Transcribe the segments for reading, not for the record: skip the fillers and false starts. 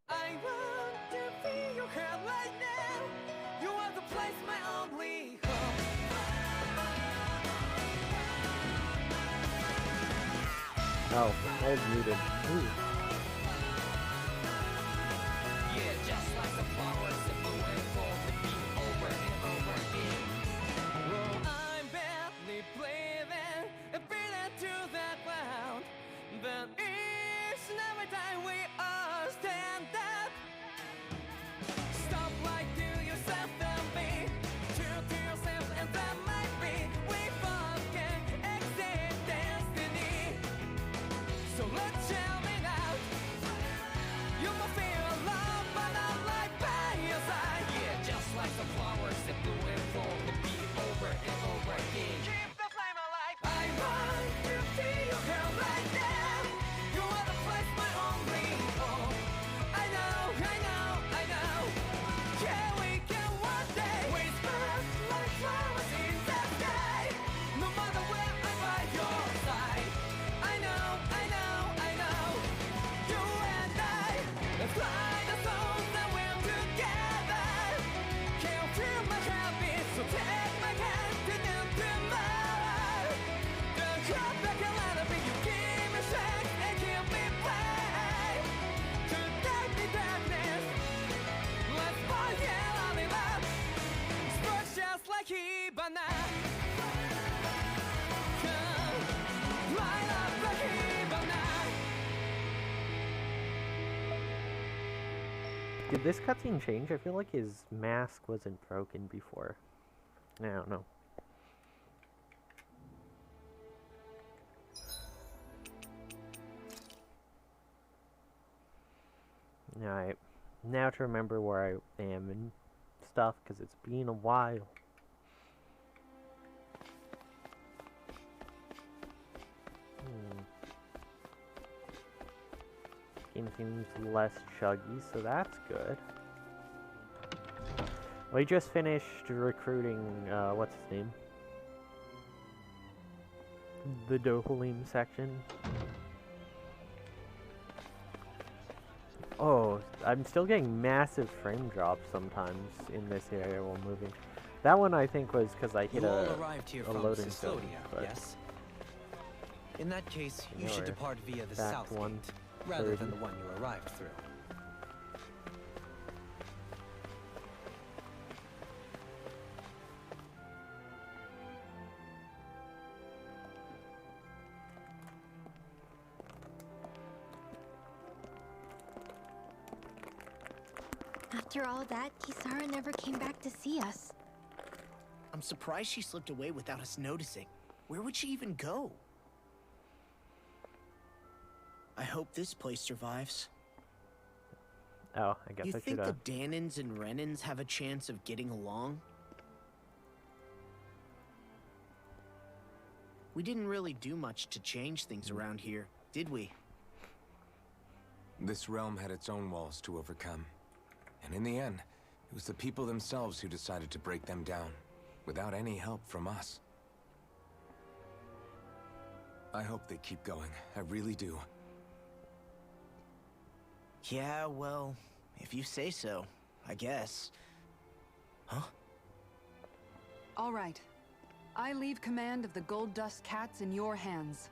I want to feel your hair right now. You are the place, my only home. Oh, I was muted. Ooh. Yeah, just like the flowers that bloom and fall to be over and over again. Well, I'm barely breathing and breathing to the ground. But each and every time we all stand up, stop like to yourself and be true to yourself, and that might be we both can exit destiny. So let's jam it out. You will feel love, but I'm right by your side. Yeah, just like the flowers that bloom and fall to be over and over again. Keep the flame alive. I want to see your hair right now. You are the place, my only home. I know, I know, I know. Yeah, we can one day whisper like flowers in the sky. No matter where I'm by your side. I know, I know, I know. You and I, let's fly the souls that we're together. Can you feel my heartbeat? So take my hand to new tomorrow. The crowd back and let it be. You give me strength and keep me brave. To darkness, let's forget all in love. Sparks just like Hibana. Come, light up like Hibana. Did this cutscene change? I feel like his mask wasn't broken before. I don't know. Alright. Now to remember where I am and stuff, because it's been a while. Game seems less chuggy, so that's good. We just finished recruiting, what's his name? The Dohalim section. Oh, I'm still getting massive frame drops sometimes in this area while moving. That one I think was because I hit You all arrived here a from loading zone. Cystodia, But yes? In that case, you Now should we're depart via the back south one gate, rather than 30. the one you arrived through. After all that, Kisara never came back to see us. I'm surprised she slipped away without us noticing. Where would she even go? I hope this place survives. Oh, I guess You I think should the have. Danins and Renins have a chance of getting along? We didn't really do much to change things around here, did we? This realm had its own walls to overcome. And in the end, it was the people themselves who decided to break them down, without any help from us. I hope they keep going. I really do. Yeah, well, if you say so, I guess. Huh? All right. I leave command of the Gold Dust Cats in your hands.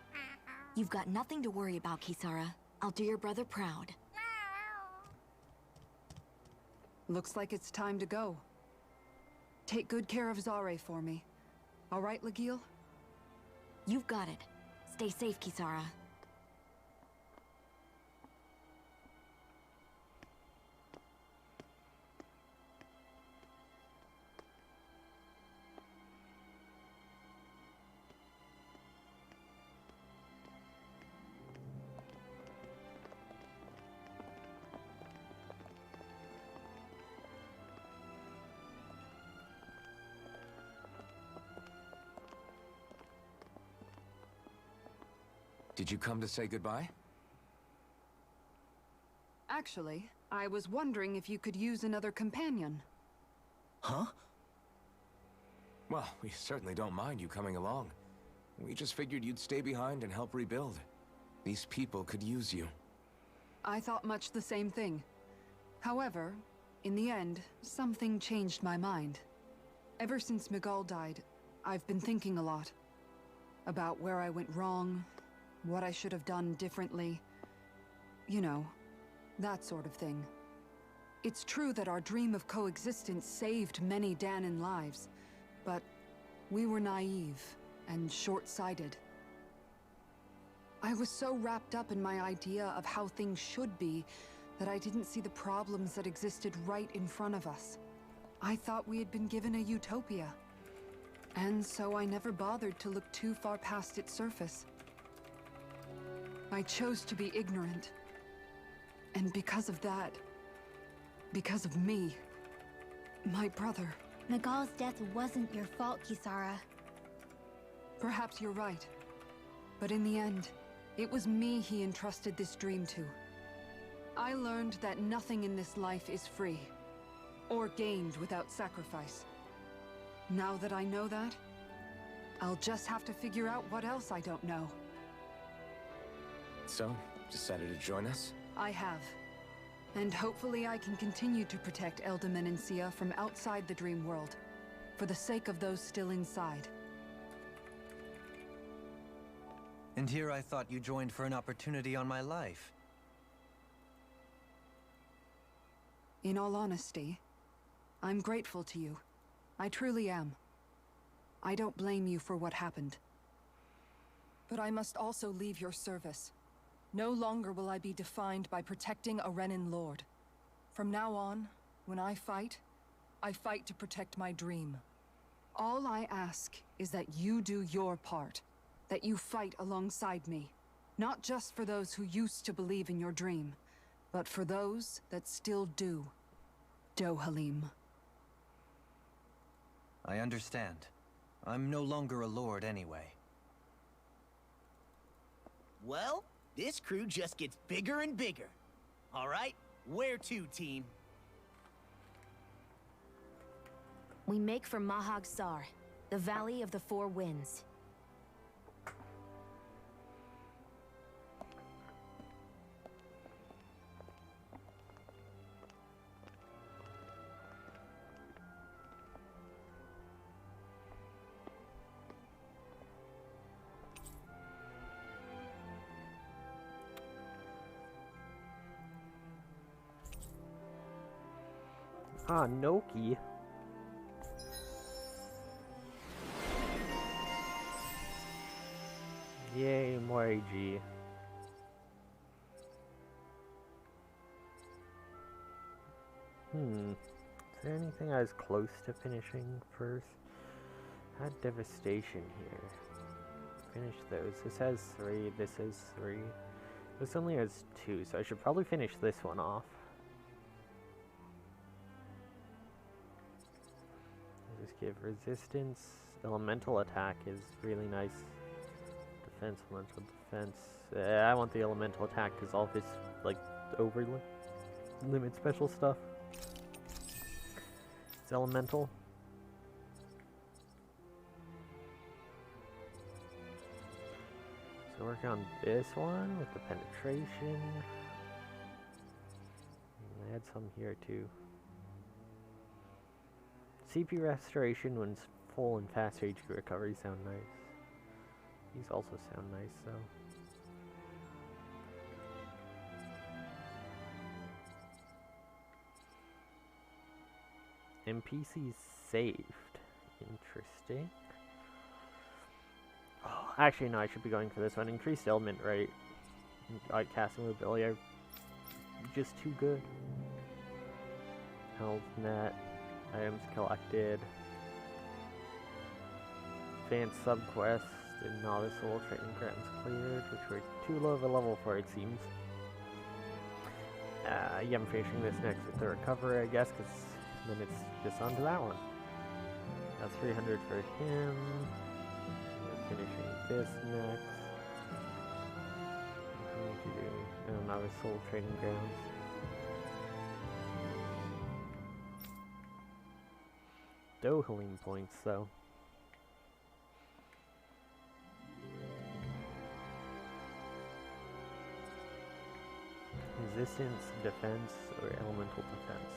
You've got nothing to worry about, Kisara. I'll do your brother proud. Looks like it's time to go. Take good care of Zare for me. All right, Legil? You've got it. Stay safe, Kisara. Did you come to say goodbye? Actually, I was wondering if you could use another companion. Huh? Well, we certainly don't mind you coming along. We just figured you'd stay behind and help rebuild. These people could use you. I thought much the same thing. However, in the end, something changed my mind. Ever since Miguel died, I've been thinking a lot. About where I went wrong, what I should have done differently. You know, that sort of thing. It's true that our dream of coexistence saved many Dahnan lives, but we were naive and short-sighted. I was so wrapped up in my idea of how things should be that I didn't see the problems that existed right in front of us. I thought we had been given a utopia, and so I never bothered to look too far past its surface. I chose to be ignorant, and because of that, because of me, my brother. Miguel's death wasn't your fault, Kisara. Perhaps you're right, but in the end, it was me he entrusted this dream to. I learned that nothing in this life is free, or gained without sacrifice. Now that I know that, I'll just have to figure out what else I don't know. So, decided to join us? I have. And hopefully I can continue to protect Elda Menencia from outside the dream world, for the sake of those still inside. And here I thought you joined for an opportunity on my life. In all honesty, I'm grateful to you. I truly am. I don't blame you for what happened. But I must also leave your service. No longer will I be defined by protecting a Renan Lord. From now on, when I fight to protect my dream. All I ask is that you do your part. That you fight alongside me. Not just for those who used to believe in your dream, but for those that still do. Dohalim. I understand. I'm no longer a lord anyway. Well, this crew just gets bigger and bigger. All right, where to, team? We make for Mahag Sar, the Valley of the Four Winds. Ah, Noki. Yay, more AG. Is there anything I was close to finishing first? Had Devastation here. Finish those. This has 3, this has 3. This only has 2, so I should probably finish this one off. Just give resistance. Elemental attack is really nice. Defense, elemental defense. I want the elemental attack because all of his, like, over limit special stuff. It's elemental. So work on this one with the penetration. I had some here too. CP restoration when full and fast HP recovery sound nice. These also sound nice though. NPCs saved. Interesting. Oh, actually no, I should be going for this one. Increased element rate. Casting mobility are just too good. Health net. Items collected. Advanced subquest and novice soul training grants cleared, which were too low of a level for it seems. Yeah, I'm finishing this next with the recovery, I guess, because then it's just onto that one. That's 300 for him. We're finishing this next. Novice soul training grounds. Dohalim points, though. resistance, defense, or elemental defense.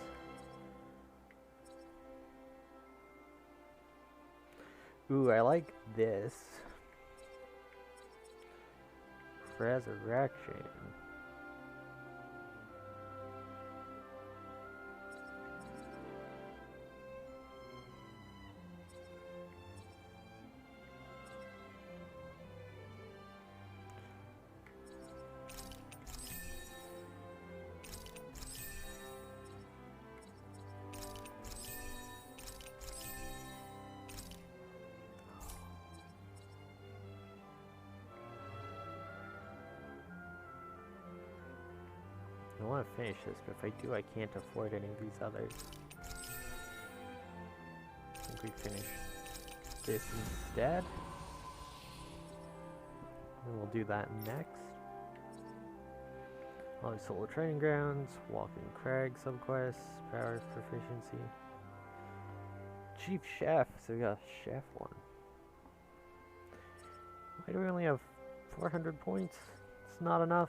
Ooh, I like this. Resurrection. I want to finish this, but if I do, I can't afford any of these others. I think we finish this instead. And we'll do that next. All Solo Training Grounds, Walking Crag subquests, Powers Proficiency. Chief Chef, so we got a chef one. Why do we only have 400 points? It's not enough.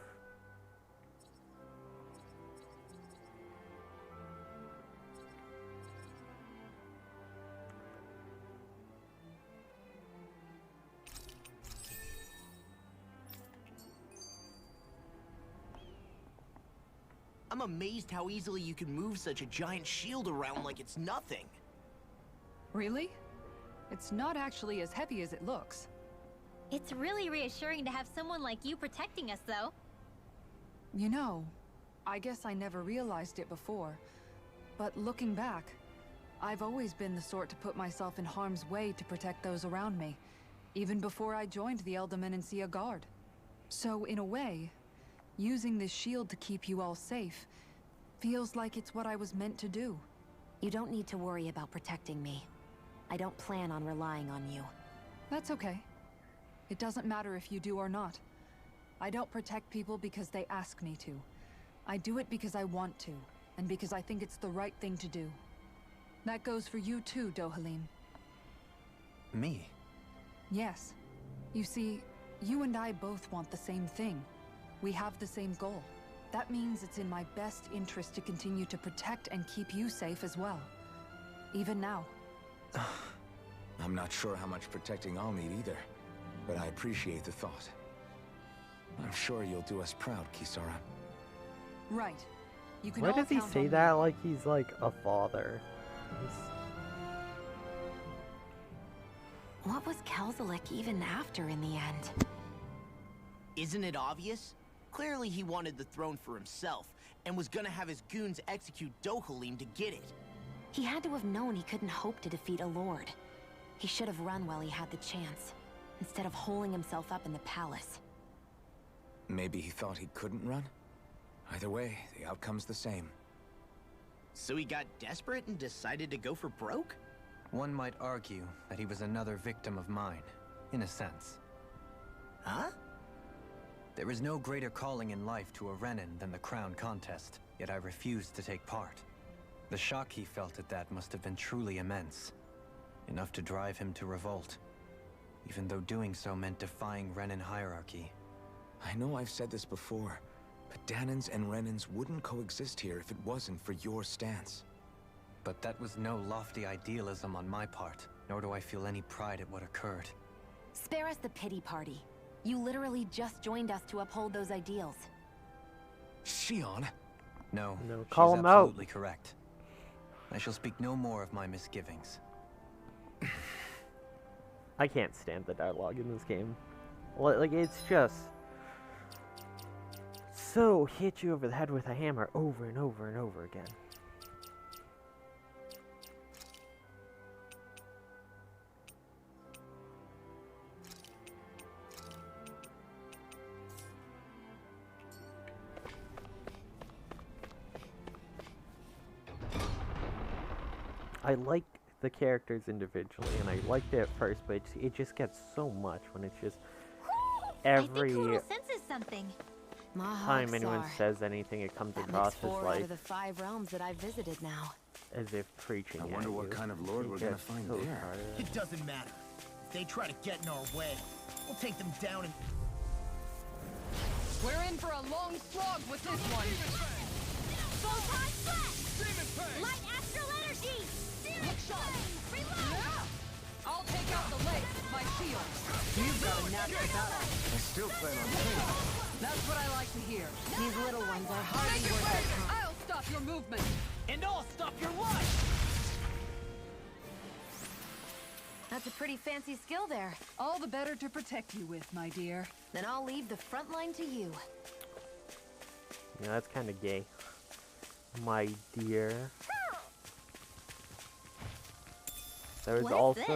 I'm amazed how easily you can move such a giant shield around like it's nothing. Really? It's not actually as heavy as it looks. It's really reassuring to have someone like you protecting us, though. You know, I guess I never realized it before. But looking back, I've always been the sort to put myself in harm's way to protect those around me, even before I joined the Eldaman Guard. So, in a way, using this shield to keep you all safe feels like it's what I was meant to do. You don't need to worry about protecting me. I don't plan on relying on you. That's okay. It doesn't matter if you do or not. I don't protect people because they ask me to. I do it because I want to, and because I think it's the right thing to do. That goes for you too, Dohalim. Me? Yes. You see, you and I both want the same thing. We have the same goal. That means it's in my best interest to continue to protect and keep you safe as well. Even now. I'm not sure how much protecting I'll need either, but I appreciate the thought. I'm sure you'll do us proud, Kisara. Right. You can Why all does he count say on that me. like he's like a father? What was Kelzalek even after in the end? Isn't it obvious? Clearly he wanted the throne for himself, and was gonna have his goons execute Dohalim to get it. He had to have known he couldn't hope to defeat a lord. He should have run while he had the chance, instead of holding himself up in the palace. Maybe he thought he couldn't run? Either way, the outcome's the same. So he got desperate and decided to go for broke? One might argue that he was another victim of mine, in a sense. Huh? There is no greater calling in life to a Renin than the crown contest, yet I refused to take part. The shock he felt at that must have been truly immense. Enough to drive him to revolt, even though doing so meant defying Renin hierarchy. I know I've said this before, but Dahnans and Renins wouldn't coexist here if it wasn't for your stance. But that was no lofty idealism on my part, nor do I feel any pride at what occurred. Spare us the pity party. You literally just joined us to uphold those ideals. Shion! No, No, she's call him out. absolutely correct. I shall speak no more of my misgivings. I can't stand the dialogue in this game. Like, it's just so hit you over the head with a hammer over and over and over again. I like the characters individually, and I liked it at first, but it just gets so much when it's just every I think Kotal senses something. time anyone Mahag-Sar. says anything, it comes That makes across as 4 out like of the 5 realms that I've visited now. as if preaching. I at wonder what you. kind of lord It we're gonna gets find so there. tired. It doesn't matter. If they try to get in our way, we'll take them down and... We're in for a long slog with this one. Photon flash! Light astral energy! Demon flame! Reload! I'll take out the legs with my shield. You've got a knack for battle. I still plan on training. That's what I like to hear. These little ones are hardly worth our time. I'll stop your movement. And I'll stop your watch! That's a pretty fancy skill there. All the better to protect you with, my dear. Then I'll leave the front line to you. Yeah, that's kind of gay. My dear. There was What is also. this?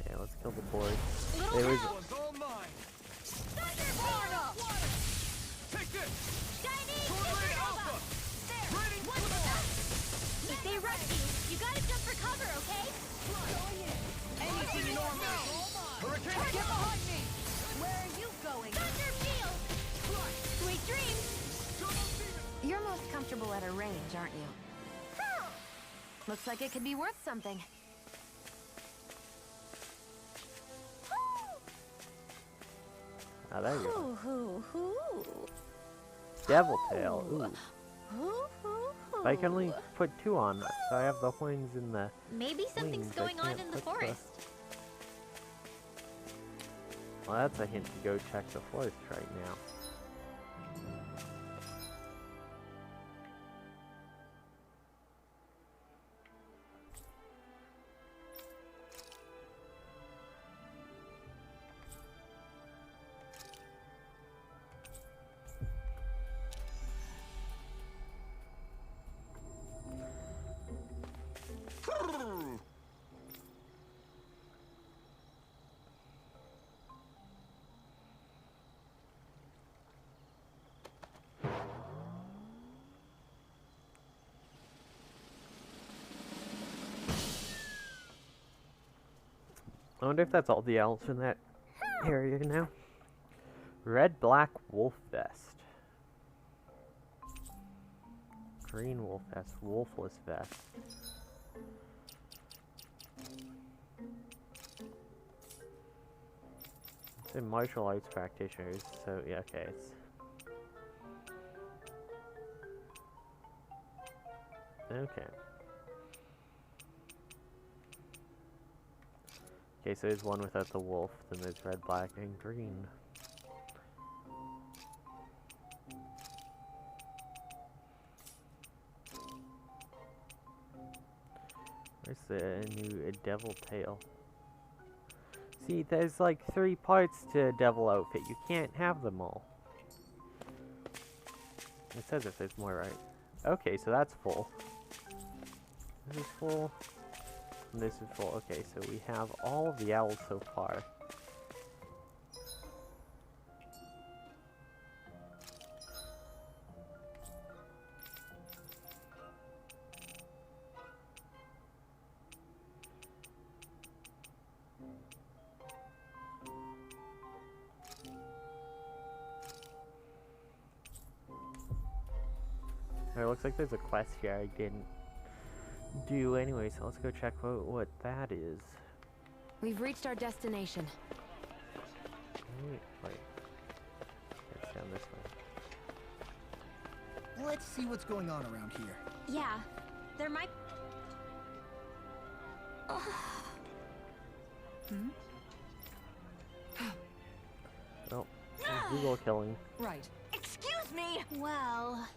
Okay, let's kill the board. Little There was. help! all mine. Thunderbolt! Take this. Shiny supernova! There! One shot! If they rush you, you gotta jump for cover, okay? Anything normal! Hurricane. Get behind me! Where are you going? Thunder field! Sweet dreams! You're most comfortable at a range, aren't you? Looks like it could be worth something. Ah, there you go. Hoo. Devil tail. Ooh. Hoo. But I can only put 2 on, so I have the horns in the. Maybe something's Wings, I going on can't in the put the- forest. Well, that's a hint to go check the forest right now. I wonder if that's all the owls in that area now. Red, black, wolf vest. Green wolf vest, wolfless vest. It's in martial arts practitioners, so yeah, okay, it's... Okay. Okay, so there's one without the wolf, then there's red, black, and green. Where's the new devil tail? See, there's like 3 parts to a devil outfit. You can't have them all. It says if there's more, right? Okay, so that's full. This is full. And this is full. Okay, so we have all of the owls so far. It looks like there's a quest here I didn't do anyway, so let's go check what that is. We've reached our destination. Wait. It's down this way. Let's see what's going on around here. Yeah, there might... Oh, Google killing. Right. Excuse me! Well...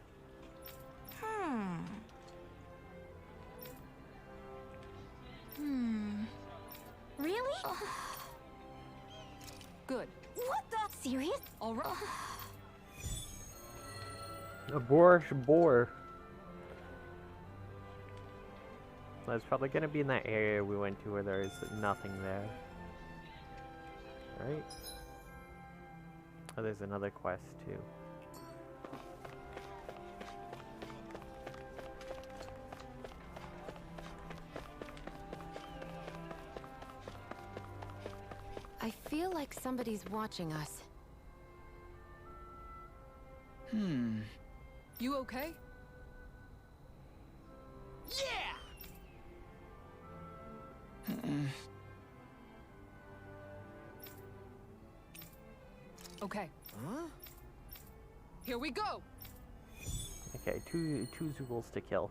Really? Good. What the? Serious? All right. A boorish boar. That's probably gonna be in that area we went to where there is nothing there. Right? Oh, there's another quest too. I feel like somebody's watching us. You okay? Yeah! Okay, Huh? here we go! Okay, two Zoobles to kill.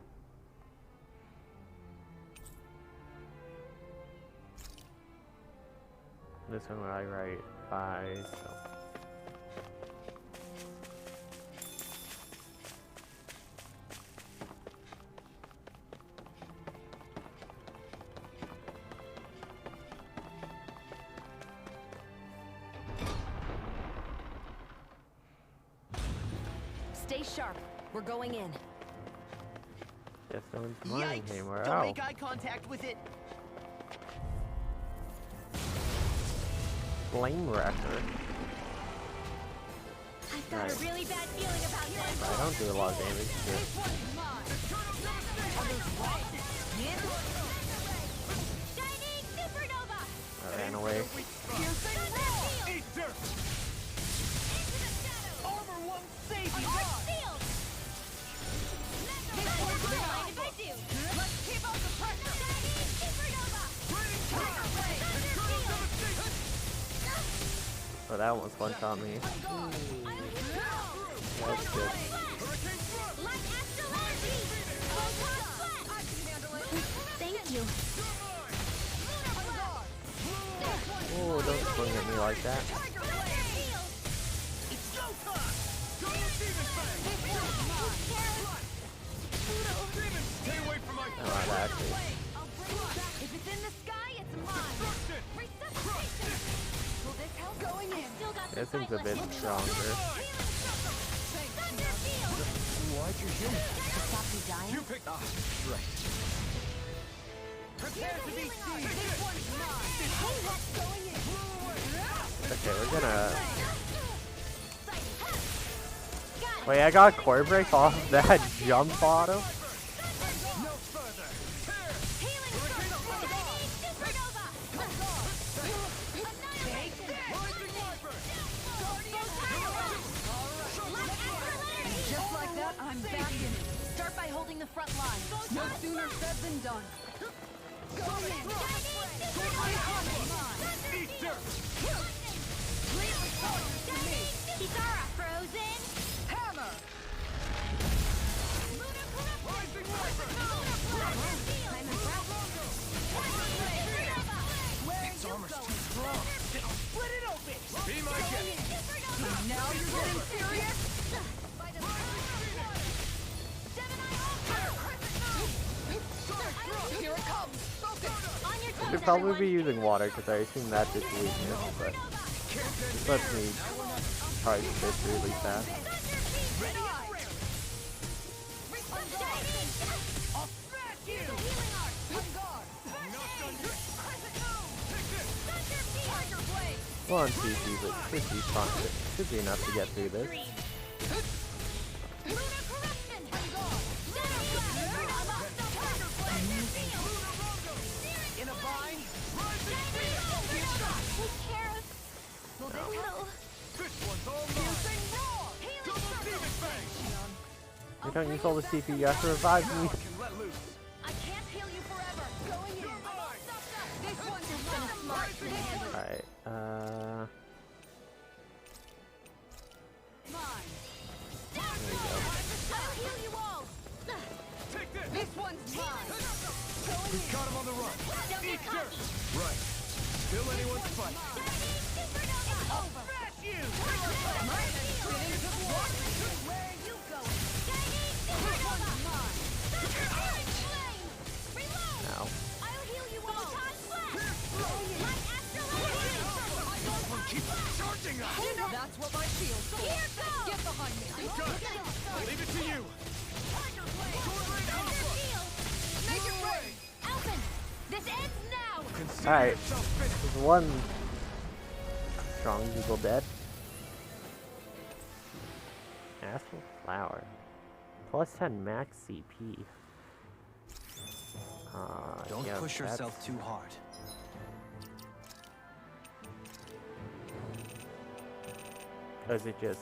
This one I write 5, so. Stay sharp. We're going in. Guess no one's mining Yikes! anymore. Don't Oh, make eye contact with it. Flame Wrecker. I've got Nice. a really bad feeling about this. But I don't do a lot of damage to it. Shining supernova. I ran away. Armor won't save you. Shield. Mind if I do? Let's keep up the pressure. Shining supernova. Oh, that almost one-shot me. That's good. Thank you. Oh, don't swing at me like that. Oh, that actually. If it's in the sky, it's mine. Resuscitation. Will this help? Going in. Still got This some thing's a fight bit left. stronger. Thunder field. Why'd you heal me? To stop you dying? You picked. Ah, right. Prepare to be seized. This one's mine. Hey, what's going in? Okay, we're gonna. Got it. Wait, I got core break off that jump auto. Healing circle. Shining supernova. Annihilation. Just like that, I'm back in it. Start by holding the front line. No sooner said than done. Kisara, frozen. Hammer! Its armor's too strong. Split it open. Be my guest. Now you're getting serious? Here it comes! Focus! I should probably be using water because I assume that's its weakness, but this lets me charge this really fast. Well, on CC, but should be fine. Should be enough to get through this. In a bind. We don't use all the CP, you have to revive me. I can't heal you forever. Going in. This one's been smart to handle. Alright, Mine. there we go. I'll heal you all. This one's mine. We've got him on the run. Don't get cocky. Right. Still anyone's fight. Over. Where are you going? Now. I'll heal you all. Keep charging us. That's what my shield's for. Here goes. Get behind me. Leave it to you. Make it rain. Alvin, this ends now. Consider Alright, yourself finished. there's one strong eagle dead. Astral Flower. Plus 10 max CP. Don't yeah, push that's- yourself too hard. Is it just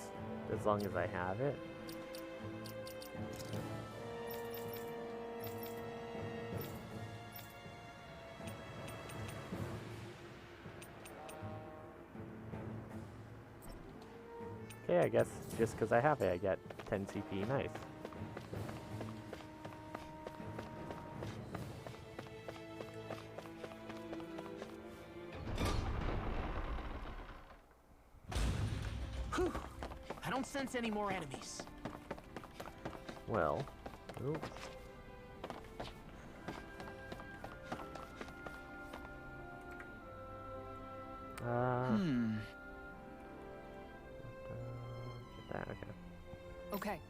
as long as I have it? Okay, I guess just because I have it, I get 10 CP. Nice. Whew. I don't sense any more enemies. Well, ooh. Get that, okay. Okay.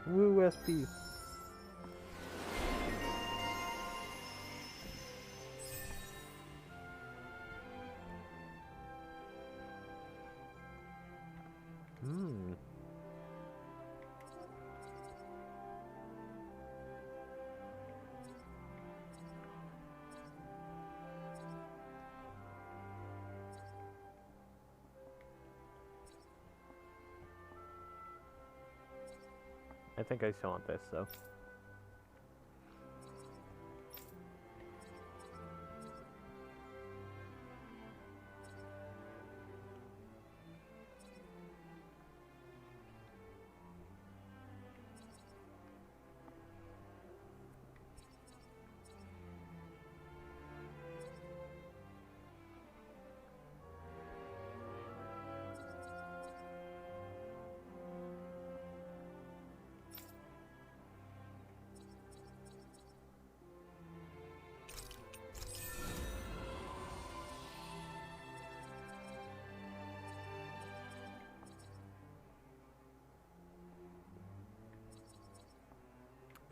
Woo, SP. I think I still want this, though.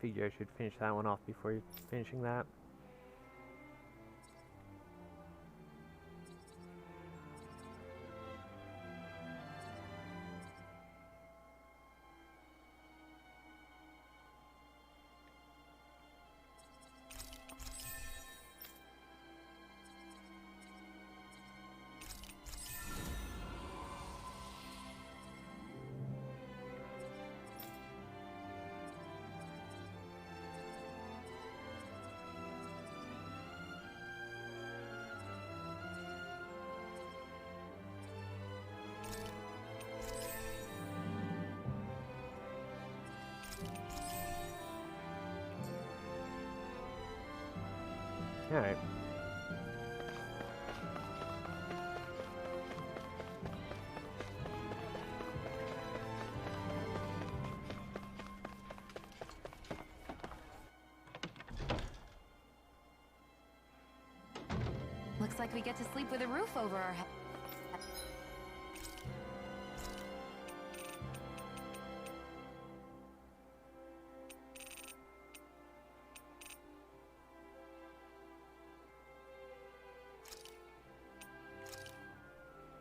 Figure I should finish that one off before finishing that. Alright. Looks like we get to sleep with a roof over our head.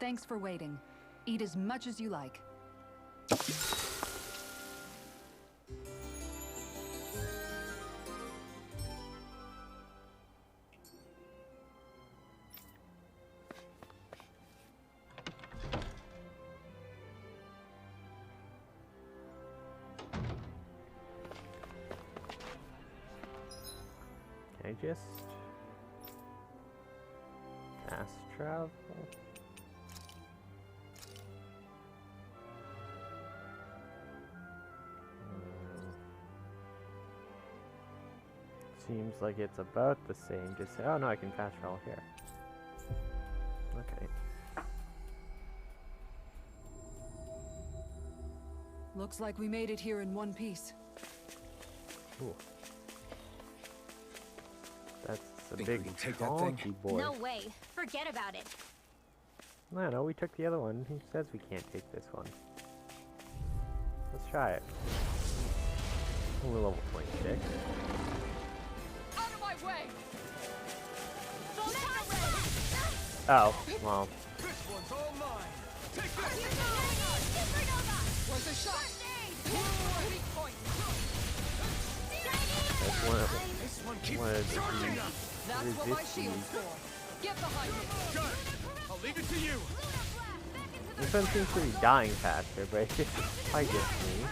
Thanks for waiting. Eat as much as you like. Can I just fast travel? Seems like it's about the same. Just say, oh no, I can fast travel here. Okay. Looks like we made it here in one piece. Ooh. That's a Think we big can take that thing? chonky boy. No way. Forget about it. No, we took the other one. Who says we can't take this one? Let's try it. We're level 26. Out of my way! Oh, well. This one's all mine. Take this. Supernova! Was a shot! Weak point. That's one of This one keeps the charging us. That's what my resist shield's these. for. Get behind me. Got it. I'll I'll leave it to you. This one seems to be dying faster, but it's just probably just me.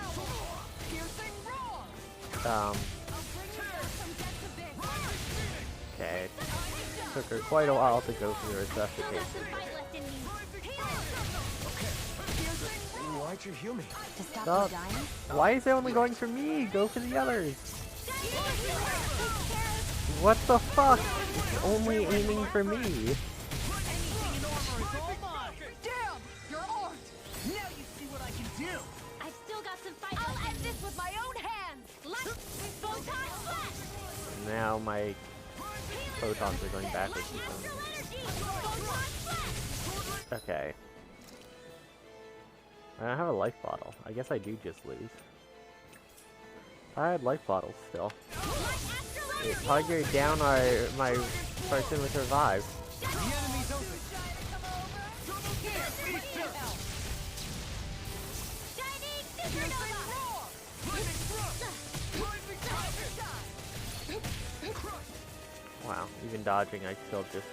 Okay. Took her quite a while to go through resuscitation. Why'd you heal me? To stop Stop. you dying? Why is it only going for me? Go for the others. What the fuck? It's only aiming for me. Anything in armor is all mine. Damn! You're armed! Now you see what I can do! I've still got some fight. I'll end this with my own hands. Let's photon flash. Now my photons are going backwards. Okay. I don't have a life bottle. I guess I do just lose. I had life bottles still. Tiger down my person with revive. The enemy's open. Wow, even dodging, I still just.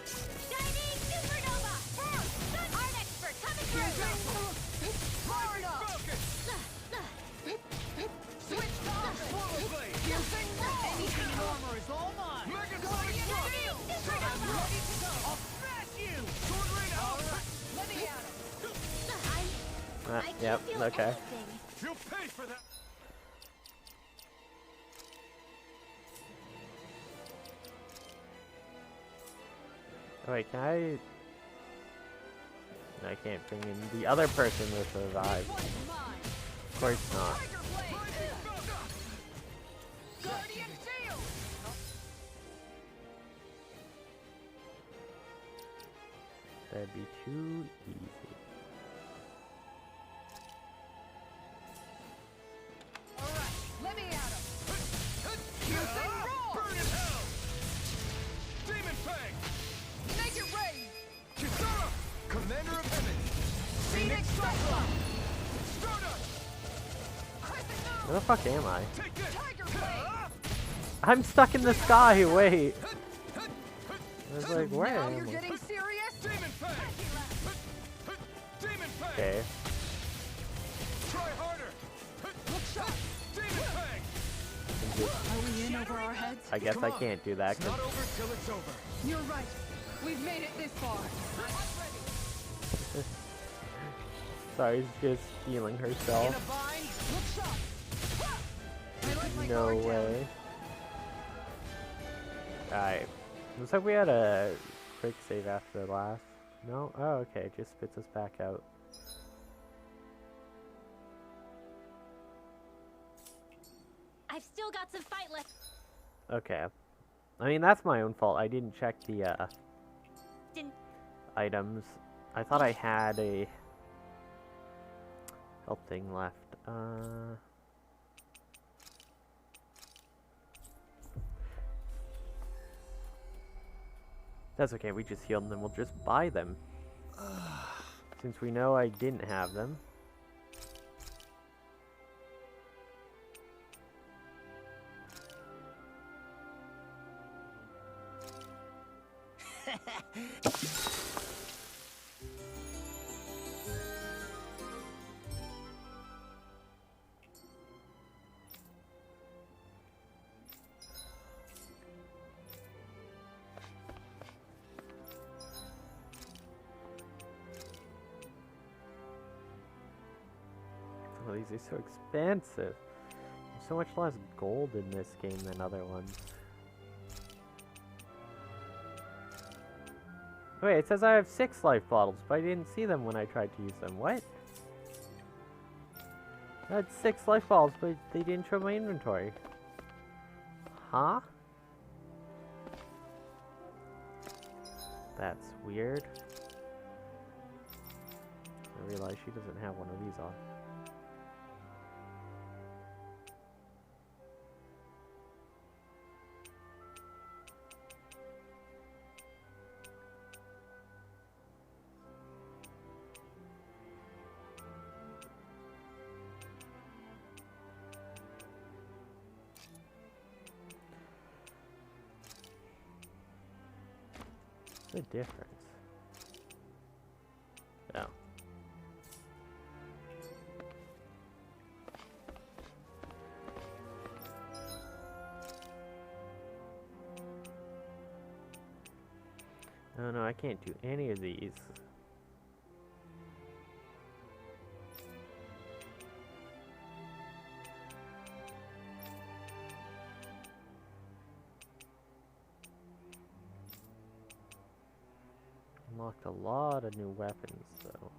Anything in armor is all mine! I'm ready to go! I'll smash you! Let me at him! Yep, okay. You'll pay for that. Wait, can I? No, I can't bring in the other person with revive. Of course not. That'd be too easy. Alright, let me at him! Burn in hell! Demon Fang! Make it rain! Kisara! Commander of Heaven! Phoenix Cyclone! Stardust! Where the fuck am I? Take this! Tiger Blade! I'm stuck in the sky, wait! I was like, where Now am you're I? getting serious? Demon Fang! Demon Fang! Okay. Try harder! Look shot! Demon Fang! Are we in over our heads? I guess Come I on. can't do that It's 'cause not over till it's over. You're right. We've made it this far. Sari's just healing In a herself. bind? Look shot! I like my No guard down. way. Alright. Looks like we had a quick save after the last. No? Oh, okay. It just spits us back out. I've still got some fight left. Okay. I mean, that's my own fault. I didn't check the, Didn't- items. I thought I had a health thing left. That's okay, we just healed them, we'll just buy them. Since we know I didn't have them. Oh, these are so expensive. There's so much less gold in this game than other ones. Wait, it says I have 6 life bottles, but I didn't see them when I tried to use them. What? I had 6 life bottles, but they didn't show my inventory. Huh? That's weird. I realize she doesn't have one of these on. What's the difference? Oh no, I can't do any of these. Unlocked a lot of new weapons, though.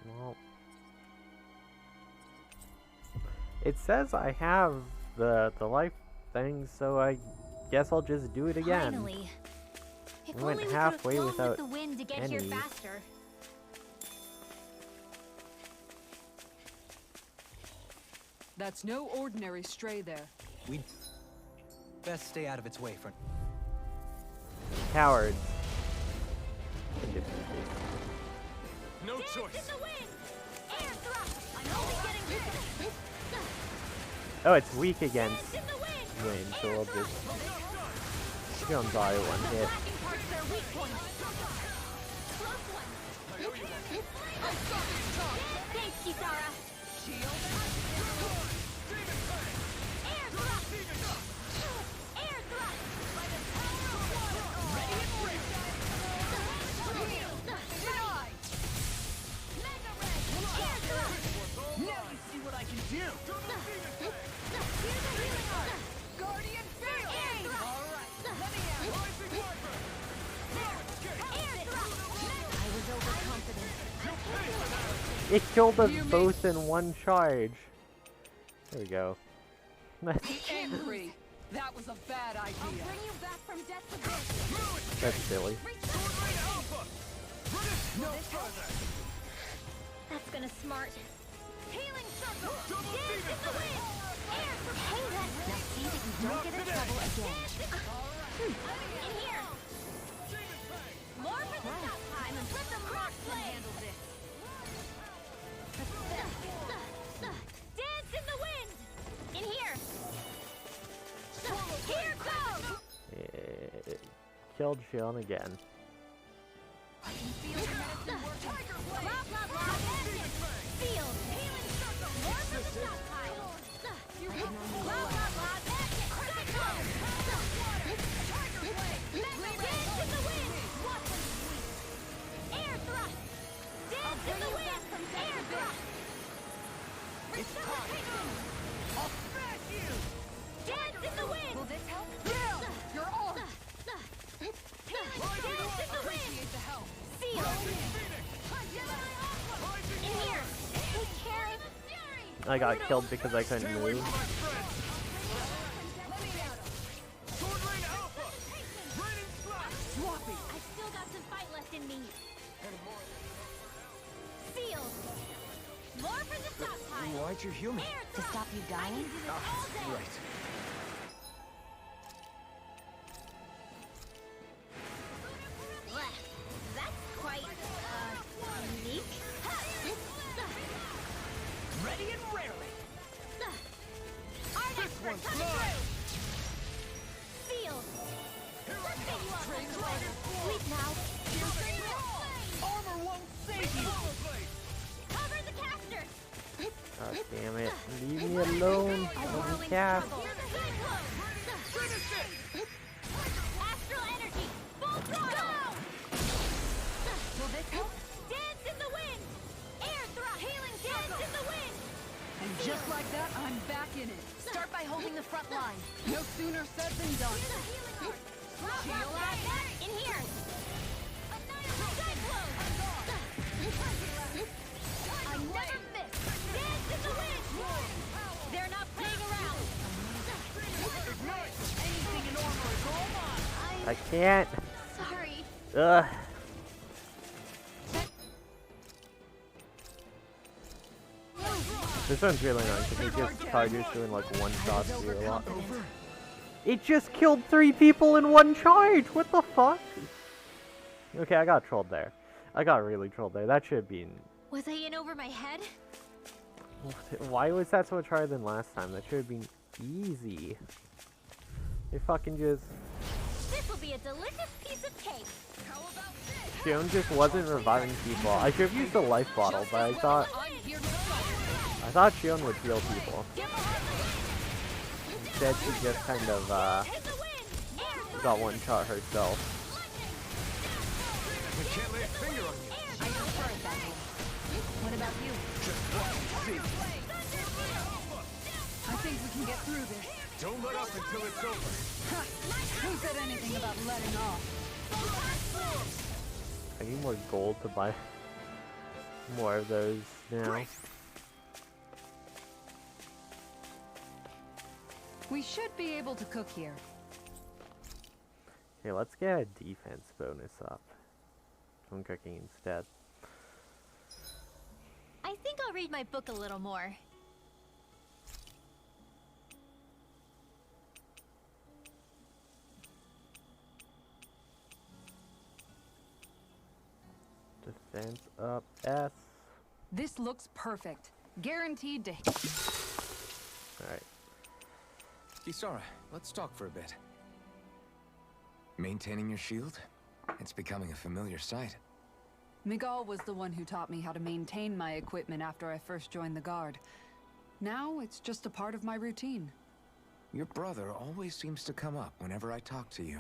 Well, it says I have the life thing, so I guess I'll just do it again. Finally. If We went only we halfway could have flown without with the wind to get here any. faster. That's no ordinary stray there. We'd best stay out of its way for... Cowards. No Dance choice. in the wind! Air thrust! I'm only getting this! Oh, it's weak against Dance in the wind! wind, so I'll just go and buy one hit. Lacking parts their weak points. Close one. Thanks, Kisara. Air thrust! Air thrust! By the power of water! Ready and ready! Mega red! Air thrust! Now you see what I can do! Here's the healing art! Guardian field! Air thrust! Alright, let me out! Air thrust! I was overconfident. It killed us both in one charge. There we go. Angry! That was a bad I'll idea. bring you back from death to this. That's silly. No further! That's gonna smart. Healing circle! Dance in the wind! Air for payback! Now see that you don't get in trouble again. In here! More for the top time and let the mark play! Dance in the wind! In here! Here goes! It killed Shion again. I can feel the medicine working. Blah, blah, blah. Field. Healing circle. More for the stockpile. Blah, blah, blah. Cyclone. Tiger blade. Dance in the wind. Watch them sweep. Air thrust. Dance in the wind. Air thrust. It's time! I'll smash you! Dance in the wind. Will this help? Yeah! You're on! Dance in the wind. Appreciate the help! Field. In here. Take care. I got killed because I couldn't move. Swappy. I still got some fight left in me. Field. More for the stockpile. Why'd you heal me? Air To thrust. stop you I can dying? do this all day. Right. Blech. That's quite, unique. Ready and rarely! Our expert coming through. Field. Let's get you off my way. Sleep now. Armor won't save you! Cover the casters. God damn it. Leave me alone. I Let whirl me in cast. trouble. Here's a cyclone. Astral energy. Full throttle. Will this help? Dance in the wind. Air thrust. Healing dance in the wind. And just like that, I'm back in it. Start by holding the front line. No sooner said than done. Here's a healing art. Shield out. In here. Annihilate. Cyclone. I never miss. Dance in the wind. They're not playing around. Anything in armor is all mine! I can't. Sorry. Ugh. This one's really annoying because it just charges doing like one shot to do a lot. It just killed 3 people in one charge! What the fuck? Okay, I got trolled there. I got really trolled there. That should have been... Was I in over my head? Why was that so much harder than last time? That should have been easy. They fucking just... This will be be a delicious piece of cake. How about this? Xion just wasn't reviving people. I should have used the life bottle, but I thought Xion would heal people. Instead, she just kind of got one shot herself. I can't lay a finger on you. I prefer it that way. What about you? Just watch and see. I think we can get through this. Don't let up until it's over. Who said anything about letting off? I need more gold to buy more of those now. We should be able to cook here. Okay, let's get a defense bonus up. I'm cooking instead. I think I'll read my book a little more. Defense up S. This looks perfect. Guaranteed to. Alright. Kisara, let's talk for a bit. Maintaining your shield? It's becoming a familiar sight. Miguel was the one who taught me how to maintain my equipment after I first joined the Guard. Now it's just a part of my routine. Your brother always seems to come up whenever I talk to you.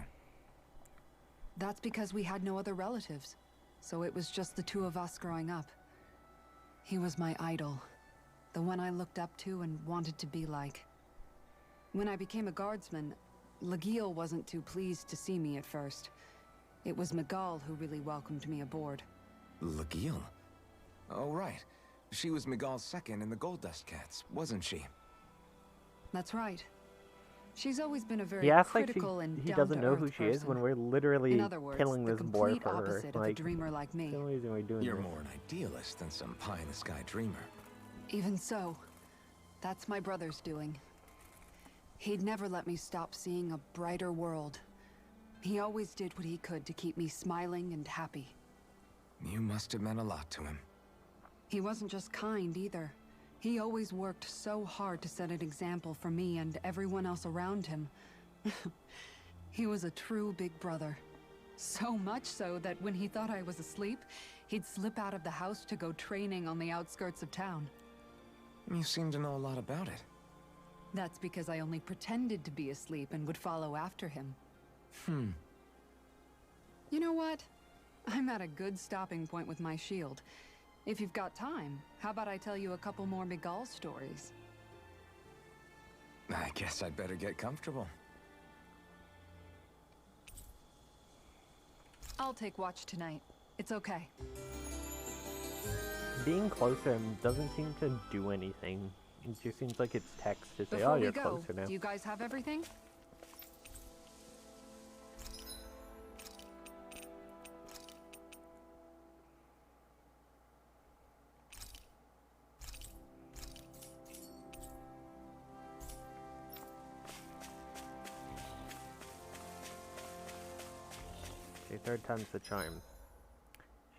That's because we had no other relatives. So it was just the two of us growing up. He was my idol. The one I looked up to and wanted to be like. When I became a guardsman, Lagiel wasn't too pleased to see me at first. It was Miguel who really welcomed me aboard. Lagiel? Oh, right. She was Miguel's second in the Gold Dust Cats, wasn't she? That's right. She's always been a very He acts like critical and he doesn't know who down-to-earth she is when person. we're literally In other words, killing the this boy complete for her. opposite of a Like, dreamer like me. the only reason we're doing You're this. more an idealist than some pie-in-the-sky dreamer. Even so, that's my brother's doing. He'd never let me stop seeing a brighter world. He always did what he could to keep me smiling and happy. You must have meant a lot to him. He wasn't just kind either. He always worked so hard to set an example for me and everyone else around him. He was a true big brother. So much so that when he thought I was asleep, he'd slip out of the house to go training on the outskirts of town. You seem to know a lot about it. That's because I only pretended to be asleep and would follow after him. You know what? I'm at a good stopping point with my shield. If you've got time, how about I tell you a couple more Miguel stories? I guess I'd better get comfortable. I'll take watch tonight. It's okay. Being close to him doesn't seem to do anything. It just seems like it's text to say, Before oh, we you're go, closer now. do you guys have everything? Okay, third time's the charm.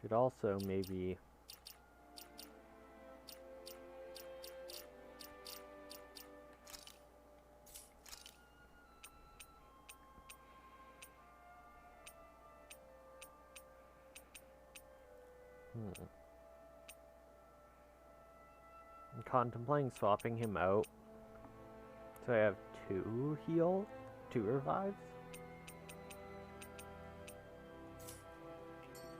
Should also maybe... I'm contemplating swapping him out. So I have 2 heal, 2 revives.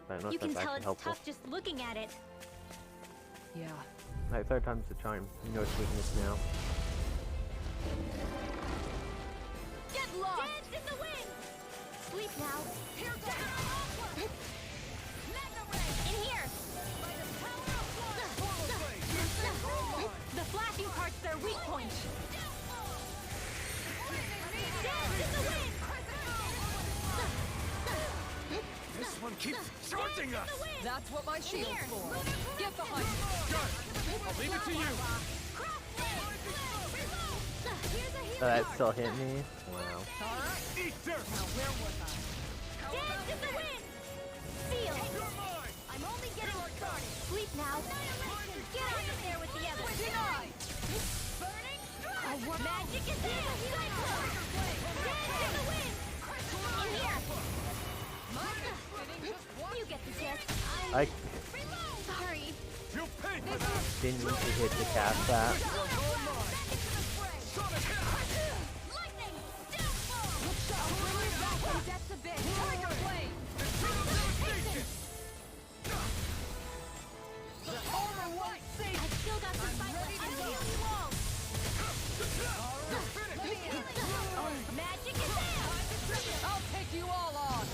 I don't know You if can that's tell actually it's helpful. tough just looking at it. Yeah. Alright, third time's the charm. You know its weakness now. Get lost! Dance in the wind! Sleep now. Here goes in here! The flashing part's their weak point. Dance in the wind! This one keeps charging us! That's what my shield's for. Get behind me. Got it! I'll leave it to you! Oh, that still hit me? Wow. Eat dirt! Dance in the wind! Feel! I'm only getting started. Sleep now. Get out of there with the others. Burning strike! Magic is in! Dance in the wind! In here! I Sorry. You'll pay for that! didn't need to hit to cast that. Lightning! Downfall! That's a bit. Tiger blade! The armor won't save. I've still got some fight left. I'll heal you all. Magic is there. I'll take you all on.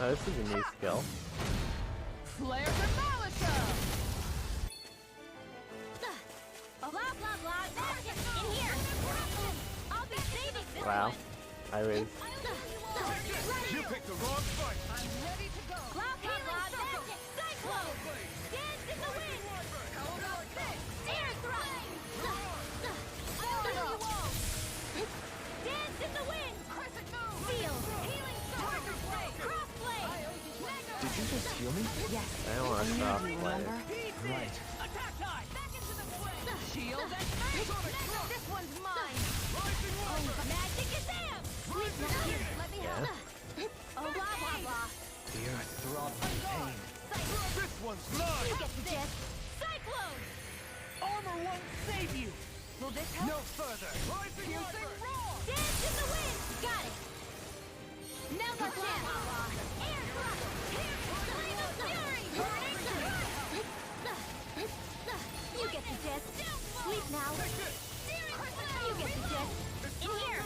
Oh, this is a new skill. Flare Demolisher! Blah, blah, blah. Magic in here. I'll be saving this Wow. one. I was You picked the wrong fight! I'm ready to go. Blah, blah, blah. Magic. Cyclone. Dance in the wind. How about this? Air thrust. I'll heal you all. Dance in the wind. Crescent move. Seal. Healing Tiger blade. Cross blade. Did you just heal me? Yes. I don't want to stop You playing. remember? Right. Attack time. Back into the fray. Shield and face. This one's mine. Magic is there. Please, here. Let me help. Oh, blah, blah, blah. The earth throbs in pain. This one's mine! You get this. Cyclone. Armor won't save you! Will this help? No further! Rising Wyvern! Dance in the wind. Got it. Now the jam. Air thrust. Flame of fury. You get the gist. Sleep now. You get the gist. In here.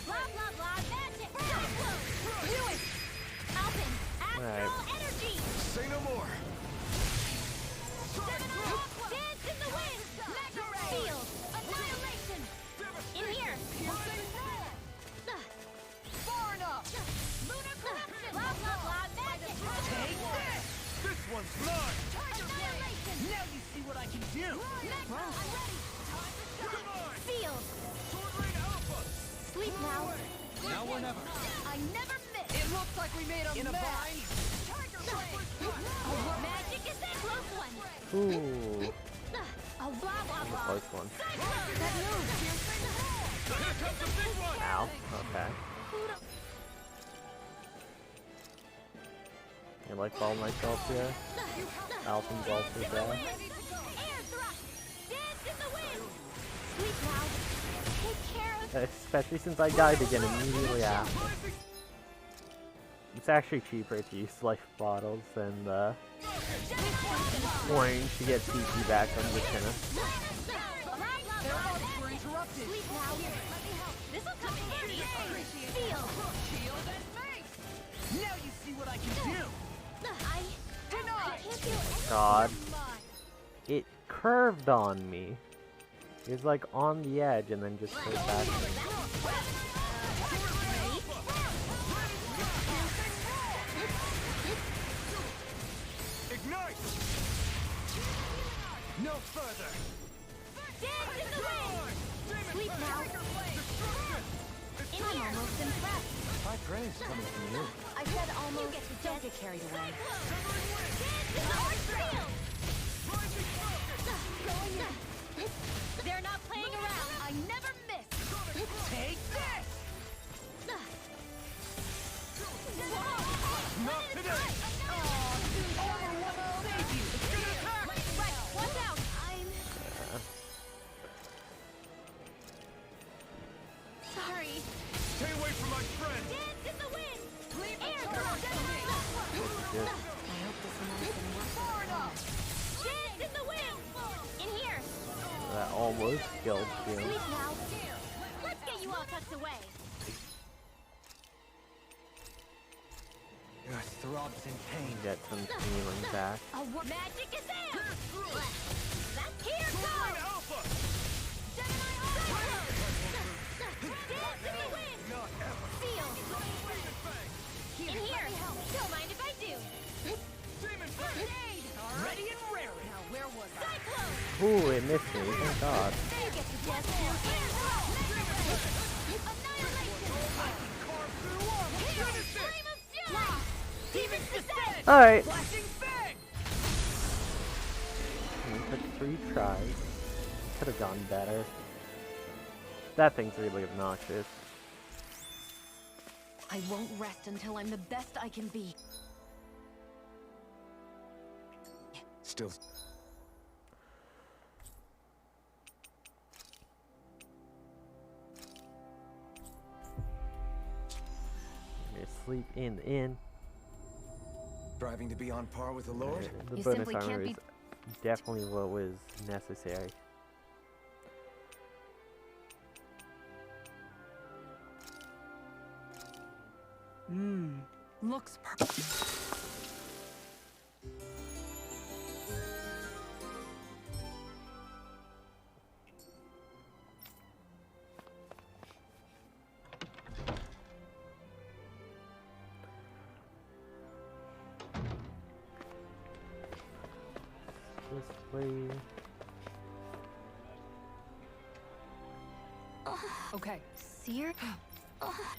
Blah, blah, blah. Magic. Cyclone. Do it. Alpin. Astral energy. Say no more! Dance in the wind. Field. Annihilation. In here. Far enough. Lunar corruption. Blah, blah, blah. Magic. Take this! This one's mine! Annihilation. Now you see what I can do! I'm ready. Field. Sword Rain Alpha! Sleep now. Now or never! I never miss. It looks like we made a In a mess! bind? Magic is that close one. Ooh, Oh, blah, blah, the blah. close one. That move. Here comes the big one! Ow. Okay. I like ball myself here. Alpin's also dead. Air thrust. Dance in the wind. Sleep now. Take care of. Especially since I died again immediately after. It's actually cheaper to use life bottles than the coins to get CP back from the tennis. Their arms were interrupted! Sleep now. This'll come in handy. Feel. Shield and face! Now you see what I can do! I can't feel anything. God. It curved on me. It was like on the edge and then just goes back. Ignite! No further! Dance in the wind. Sleep now. I'm almost impressed. My praise coming from you. I said almost. Don't get carried away. Dance in the field. They're not playing around. I never miss. Take this! Not today! Armor won't save you! Right, watch out. I'm sorry. Stay away from my friend! Dance in the wind. Air Just I hope this medicine works. Far enough. Dance in the wind. In here. that almost killed you. Sleep now. Let's get you all tucked away. Earth throbs in pain. Get some healing back. Magic is there. That's here goes. Alpha! Gemini Cyclone. Dance in the wind. Not ever! Feel. In here. Don't mind if I do. Demon First aid. Ready and raring! Now where was I? Cyclone. Ooh, it missed me. Thank God. You get the gist. Annihilation. Carve through armor! Flame of fury. Demon descent! Alright. Flashing fang! It took 3 tries. Could have gone better. That thing's really obnoxious. I won't rest until I'm the best I can be. Still. You sleep in the inn. Striving to be on par with the Lord? The You bonus simply armor can't is be- definitely what was necessary. Looks perfect. This way. Okay. Seer?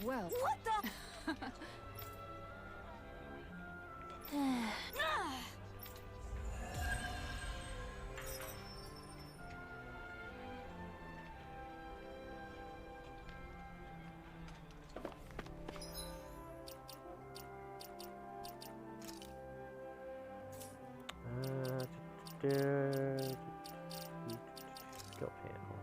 Well, What the? Skill panel.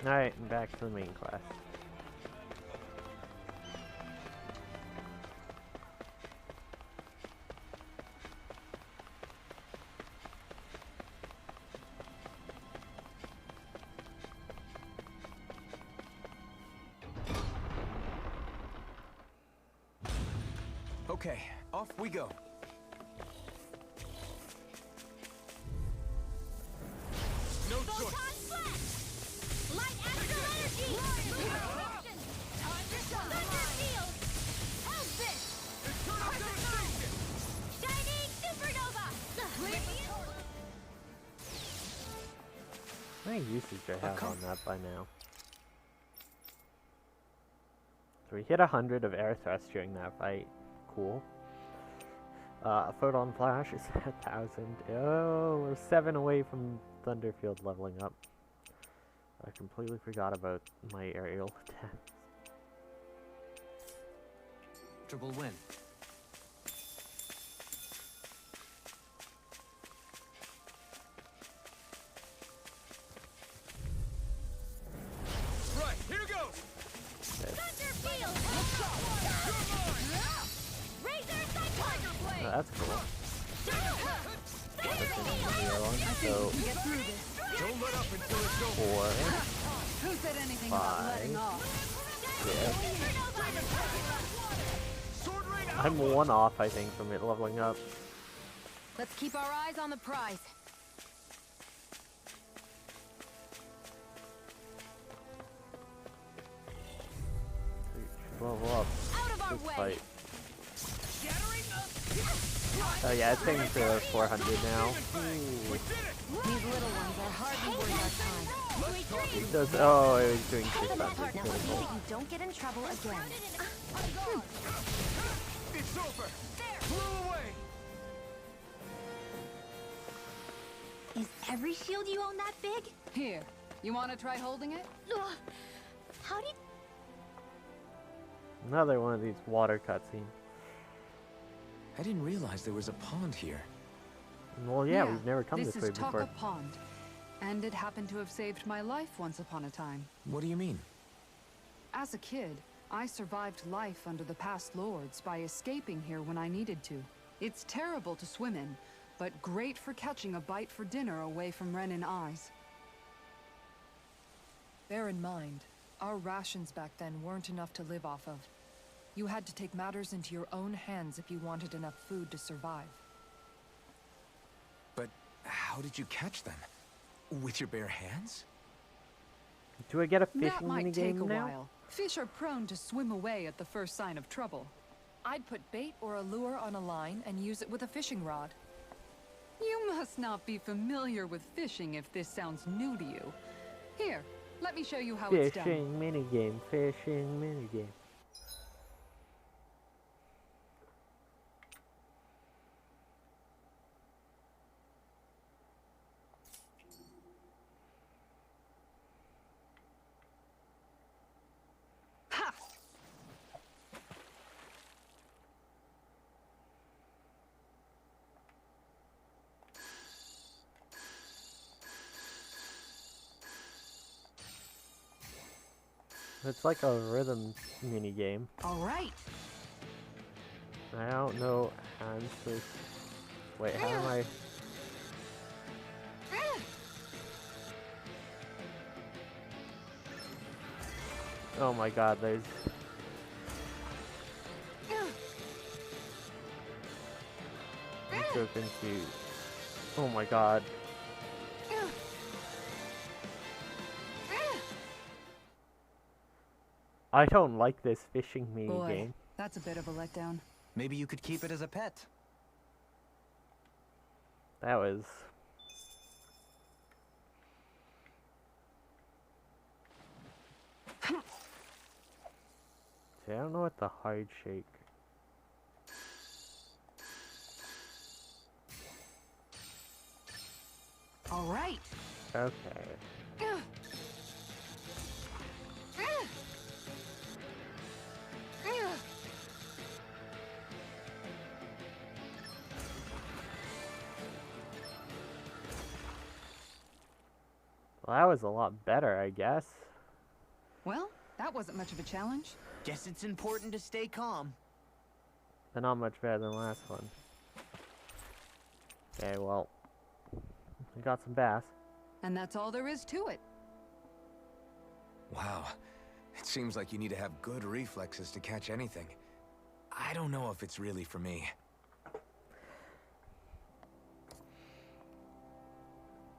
Alright, and back to the main class. Okay, off we go. No choice. Photon flash! Light astral energy! Reaction! Thunder field! Hellfist! Shining supernova! Radiant! How many uses do I have on that by now? So we hit 100 of air thrust during that fight. Cool. Photon Flash is 1,000. Oh, we're 7 away from Thunderfield leveling up. I completely forgot about my aerial attacks. Triple win. Right, here goes. Thunder field! Razor Tiger Blade! Oh, that's cool. Thunder So, get through this. Don't let up until it's over. 4, Who said anything about letting 5, off? 6. Sword rain out. I'm 1 off, I think, from it leveling up. Let's keep our eyes on the prize. Level up. Out of our This way! fight. Oh yeah, it's aiming for 400 now. Ooh. These little ones are hardly worth our time. It does. Oh, it was doing For the 600. most part, now see Critical. that you don't get in trouble again. It's over. Blew away. Is every shield you own that big? Here, you want to try holding it? Ugh. How do you... Another one of these water cutscenes. I didn't realize there was a pond here. Well, yeah, we've never come this way This is before. Taka Pond, and it happened to have saved my life once upon a time. What do you mean? As a kid, I survived life under the past lords by escaping here when I needed to. It's terrible to swim in, but great for catching a bite for dinner away from Ren and eyes. Bear in mind, our rations back then weren't enough to live off of. You had to take matters into your own hands if you wanted enough food to survive. But how did you catch them? With your bare hands? Do I get a fishing That might take minigame a now? while. Fish are prone to swim away at the first sign of trouble. I'd put bait or a lure on a line and use it with a fishing rod. You must not be familiar with fishing if this sounds new to you. Here, let me show you how it's done. Fishing minigame, fishing minigame. Ha! It's like a rhythm minigame. All right. I don't know how I'm supposed. Wait, how am I? Oh my god, there's. I'm so confused. Oh my god. I don't like this fishing Boy, minigame. that's a bit of a letdown. Maybe you could keep it as a pet. That was. See, I don't know what the hard shake. All right. Okay. Well, that was a lot better, I guess. Well, that wasn't much of a challenge. Guess it's important to stay calm. But not much better than the last one. Okay, well. We got some bass. And that's all there is to it. Wow. It seems like you need to have good reflexes to catch anything. I don't know if it's really for me.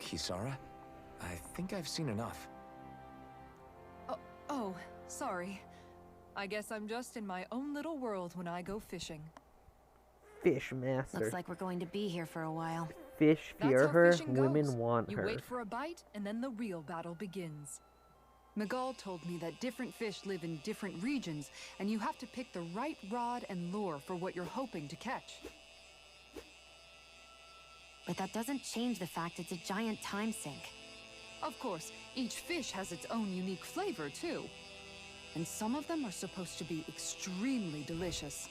Kisara? I think I've seen enough. Oh, sorry. I guess I'm just in my own little world when I go fishing. Fish master. Looks like we're going to be here for a while. Fish That's fear how her, fishing women goes. want You her. wait for a bite, and then the real battle begins. Miguel told me that different fish live in different regions, and you have to pick the right rod and lure for what you're hoping to catch. But that doesn't change the fact it's a giant time sink. Of course, each fish has its own unique flavor, too. And some of them are supposed to be extremely delicious.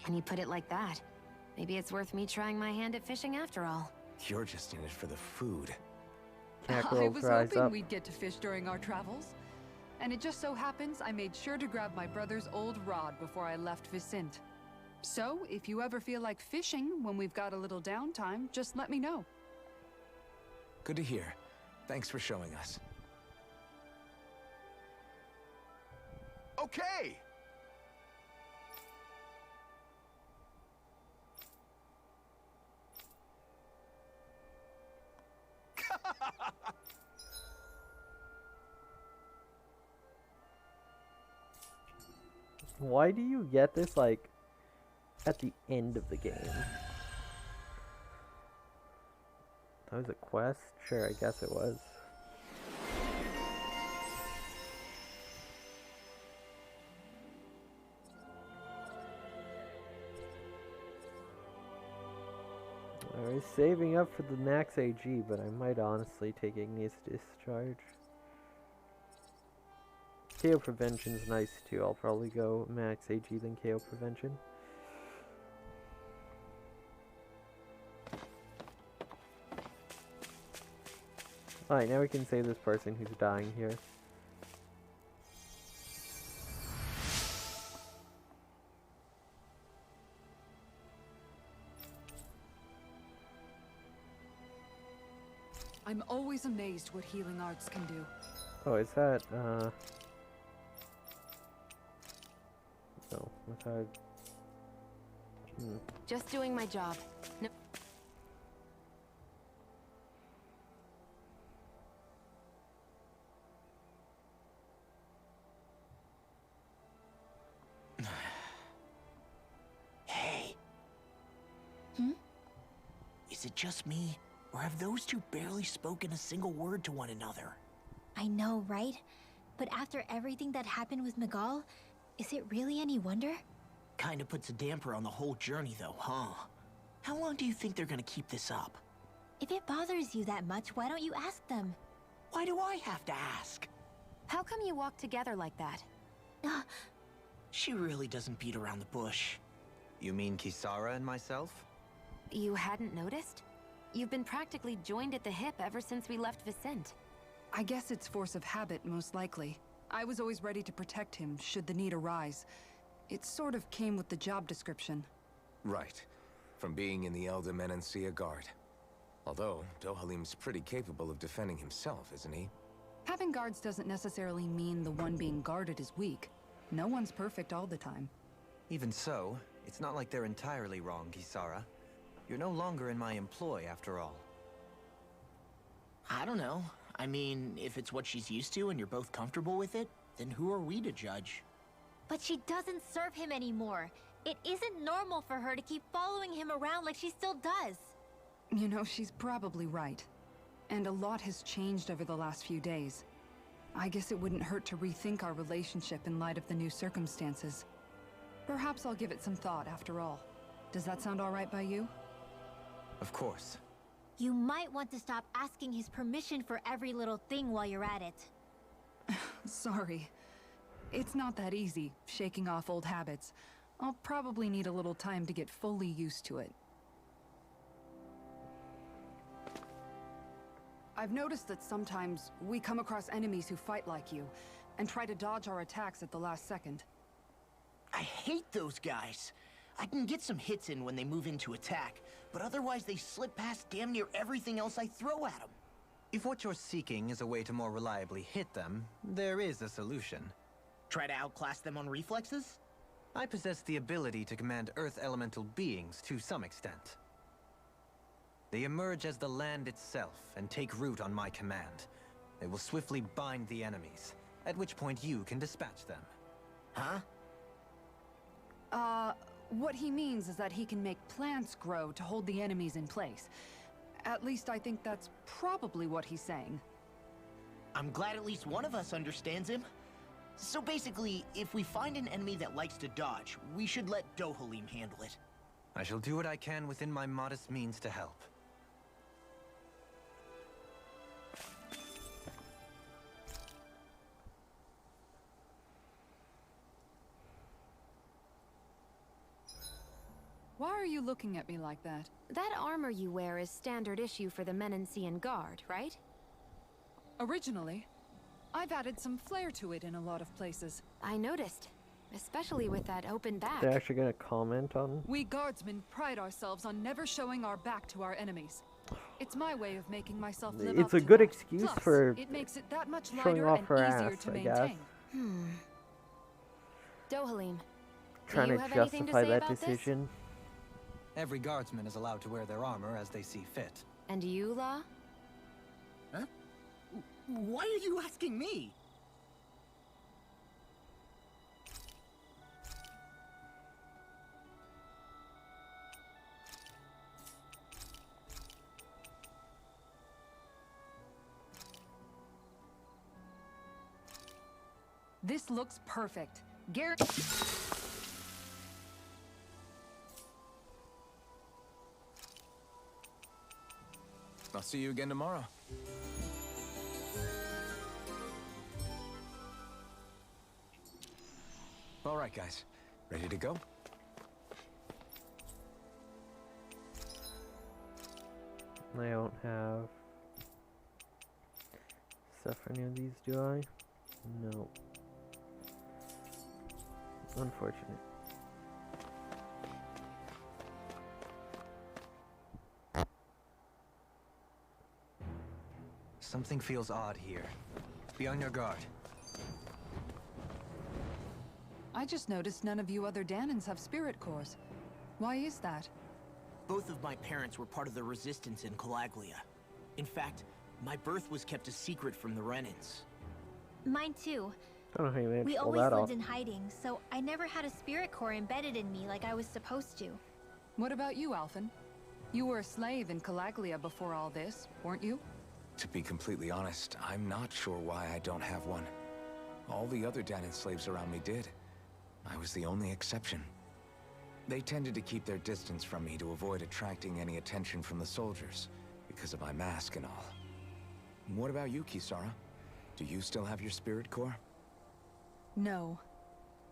When you put it like that, maybe it's worth me trying my hand at fishing after all. You're just in it for the food. Cat I girls was rise hoping up. we'd get to fish during our travels. And it just so happens I made sure to grab my brother's old rod before I left Vicente. So, if you ever feel like fishing when we've got a little downtime, just let me know. Good to hear. Thanks for showing us. Okay! Why do you get this, like, at the end of the game? That was a quest? Sure, I guess it was. I was saving up for the max AG, but I might honestly take Igneous Discharge. KO Prevention's nice too. I'll probably go max AG than KO Prevention. Alright, now we can save this person who's dying here. always amazed what healing arts can do. Oh, is that, no, I thought... Just doing my job. No. Hey. Hmm? Is it just me, or have those two barely spoken a single word to one another? I know, right? But after everything that happened with Miguel, is it really any wonder? Kinda puts a damper on the whole journey though, huh? How long do you think they're gonna keep this up? If it bothers you that much, why don't you ask them? Why do I have to ask? How come you walk together like that? She really doesn't beat around the bush. You mean Kisara and myself? You hadn't noticed? You've been practically joined at the hip ever since we left Vicente. I guess it's force of habit, most likely. I was always ready to protect him, should the need arise. It sort of came with the job description. Right. From being in the Elder Menancia Guard. Although, Dohalim's pretty capable of defending himself, isn't he? Having guards doesn't necessarily mean the one being guarded is weak. No one's perfect all the time. Even so, it's not like they're entirely wrong, Kisara. You're no longer in my employ, after all. I don't know. I mean, if it's what she's used to and you're both comfortable with it, then who are we to judge? But she doesn't serve him anymore. It isn't normal for her to keep following him around like she still does. You know, she's probably right. And a lot has changed over the last few days. I guess it wouldn't hurt to rethink our relationship in light of the new circumstances. Perhaps I'll give it some thought after all. Does that sound all right by you? Of course. You might want to stop asking his permission for every little thing while you're at it. Sorry. It's not that easy, shaking off old habits. I'll probably need a little time to get fully used to it. I've noticed that sometimes we come across enemies who fight like you, and try to dodge our attacks at the last second. I hate those guys. I can get some hits in when they move in to attack, but otherwise they slip past damn near everything else I throw at them. If what you're seeking is a way to more reliably hit them, there is a solution. Try to outclass them on reflexes? I possess the ability to command Earth elemental beings to some extent. They emerge as the land itself and take root on my command. They will swiftly bind the enemies, at which point you can dispatch them. Huh? What he means is that he can make plants grow to hold the enemies in place. At least I think that's probably what he's saying. I'm glad at least one of us understands him. So basically, if we find an enemy that likes to dodge, we should let Dohalim handle it. I shall do what I can within my modest means to help. Why are you looking at me like that? That armor you wear is standard issue for the Menancian Guard, right? Originally, I've added some flair to it in a lot of places. I noticed. Especially with that open back. They're actually gonna comment on... We guardsmen pride ourselves on never showing our back to our enemies. It's my way of making myself live up It's a to good that. excuse Plus, for it makes it that much showing lighter off and her easier ass, to I guess. maintain. Dohalim, Trying do you to have anything to justify say that about this? decision. Every guardsman is allowed to wear their armor as they see fit. And you, La? Huh? Why are you asking me? This looks perfect. I'll see you again tomorrow. All right, guys. Ready to go? I don't have stuff for any of these, do I? No. Unfortunate. Something feels odd here. Be on your guard. I just noticed none of you other Danans have spirit cores. Why is that? Both of my parents were part of the resistance in Calaglia. In fact, my birth was kept a secret from the Renans. Mine too. I don't know how you managed We to pull always that lived off. in hiding, so I never had a spirit core embedded in me like I was supposed to. What about you, Alphen? You were a slave in Calaglia before all this, weren't you? To be completely honest, I'm not sure why I don't have one. All the other Danan slaves around me did. I was the only exception. They tended to keep their distance from me to avoid attracting any attention from the soldiers, because of my mask and all. What about you, Kisara? Do you still have your spirit core? No.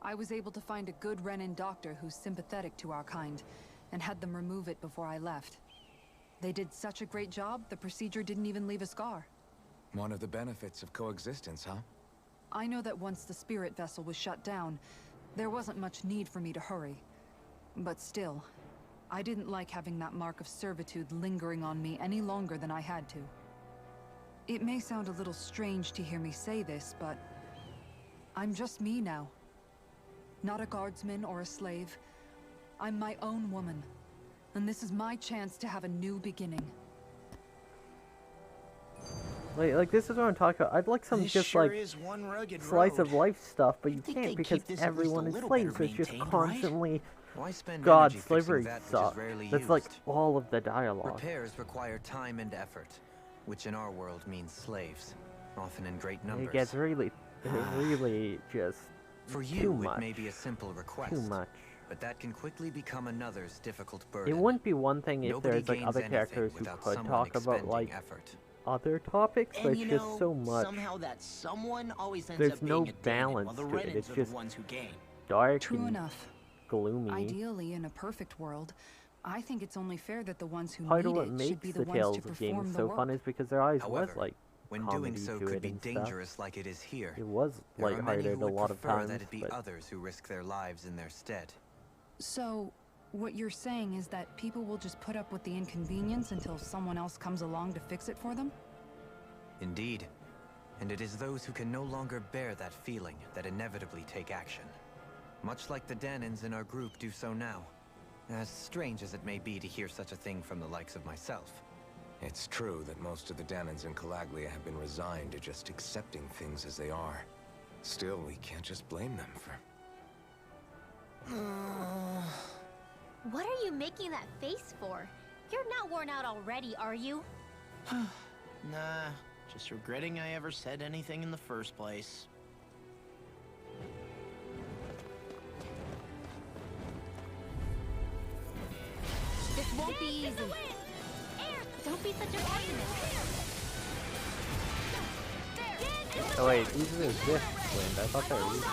I was able to find a good Renan doctor who's sympathetic to our kind, and had them remove it before I left. They did such a great job, the procedure didn't even leave a scar. One of the benefits of coexistence, huh? I know that once the spirit vessel was shut down, there wasn't much need for me to hurry. But still, I didn't like having that mark of servitude lingering on me any longer than I had to. It may sound a little strange to hear me say this, but I'm just me now. Not a guardsman or a slave. I'm my own woman. And this is my chance to have a new beginning. Like this is what I'm talking about. I'd like some This just sure like is one rugged slice road. of life stuff, but you You'd think can't they'd because keep this at least everyone a is little slaves, so better it's just maintained, right? constantly Why spend God, energy fixing slavery that which is sucks. rarely That's like used? all of the dialogue. Repairs require time and effort, which in our world means slaves, often in great numbers. It gets really just For too you, much. it may be a simple request, Too much. but that can quickly become another's difficult burden. It wouldn't be one thing if Nobody there's like gains other anything characters who without could someone talk about expending like effort. other topics, but And it's you just know, so much somehow that someone always ends There's up no being a Danan, while balance the to it, Renans it's are just the ones who gain. dark True and enough. gloomy. Ideally, in a perfect world, I think it's only fair that the ones who Part of need what it makes should be the the Tales ones to of games perform the so work. fun is because there always was However, like when comedy doing so to could it be and stuff. dangerous like it is here, It was there are many lighthearted who a would lot of prefer times, that it be but others who risk their lives in their stead. So, what you're saying is that people will just put up with the inconvenience until someone else comes along to fix it for them? Indeed. And it is those who can no longer bear that feeling that inevitably take action. Much like the Danans in our group do so now. As strange as it may be to hear such a thing from the likes of myself. It's true that most of the Danans in Calaglia have been resigned to just accepting things as they are. Still, we can't just blame them for... What are you making that face for? You're not worn out already, are you? Nah, just regretting I ever said anything in the first place. This won't be easy. Don't be such a pessimist. oh wait, these are this wind. I thought they were useful.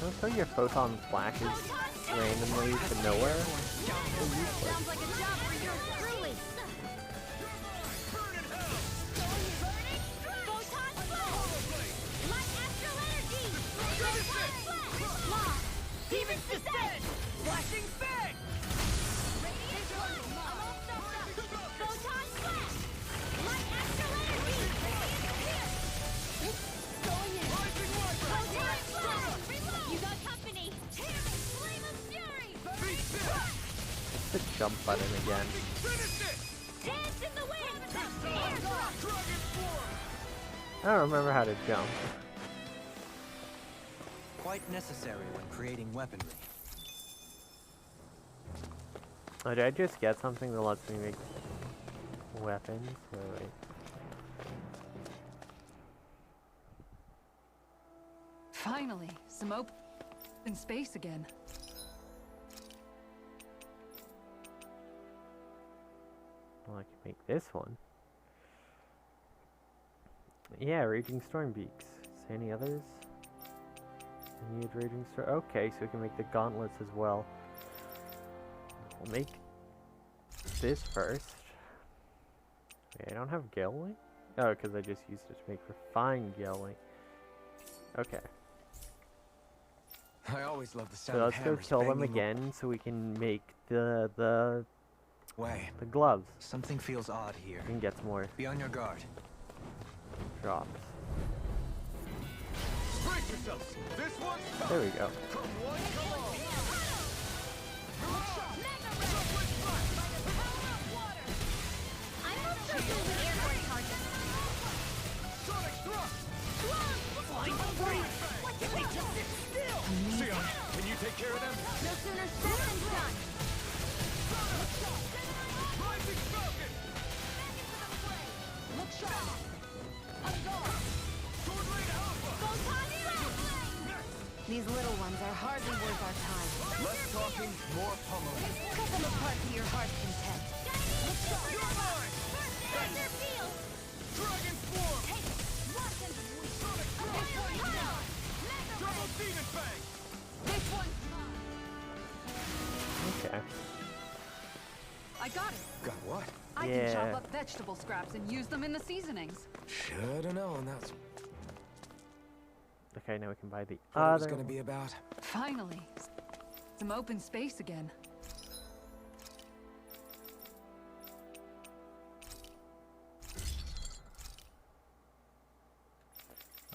Don't throw your photon flashes randomly to nowhere. Sounds like a job for yours truly. Photon flash! Light astral energy! Photon flash! Law! Demon's descent! Flashing fang! Radiant flash! Photon flash! Light astral energy! Going in! Photon flash! You got company! Flame of fury! The jump button again. Dance in the wind! Air drop! I don't remember how to jump. Quite necessary when creating weaponry. Oh, did I just get something that lets me make weapons? Wait. Finally, some open space again. Well, I can make this one. Yeah, Raging Storm Beaks. Is there any others? I need Raging Storm. Okay, so we can make the gauntlets as well. We'll make this first. Okay, I don't have Gelling? Oh, because I just used it to make refined Gelling. Okay. I always love the So sound of let's go hammers kill them banging again so we can make the Way. The gloves. Something feels odd here. And gets more Be on your guard. drops. Brace yourselves. This one's tough. There we go. Come one, come all. I'm not sure who the airborne target. Sonic thrust. Flying free. What did they just sit still? Sion, can you take care of them? No sooner said than done. Rising Falcon. Look sharp. On guard. Sword Lane Alpha. These little ones are hardly worth our time. Less talking, more pummeling. Cut them apart to your heart's content. You're mine. Thunder field. Dragon Swarm. Watch and Sonic thrust. Double Demon Fang. This one's Okay. I got it. Got what? I Yeah. can chop up vegetable scraps and use them in the seasonings. Should've known that's Okay, now we can buy the what it was other gonna be about. Finally. Some open space again.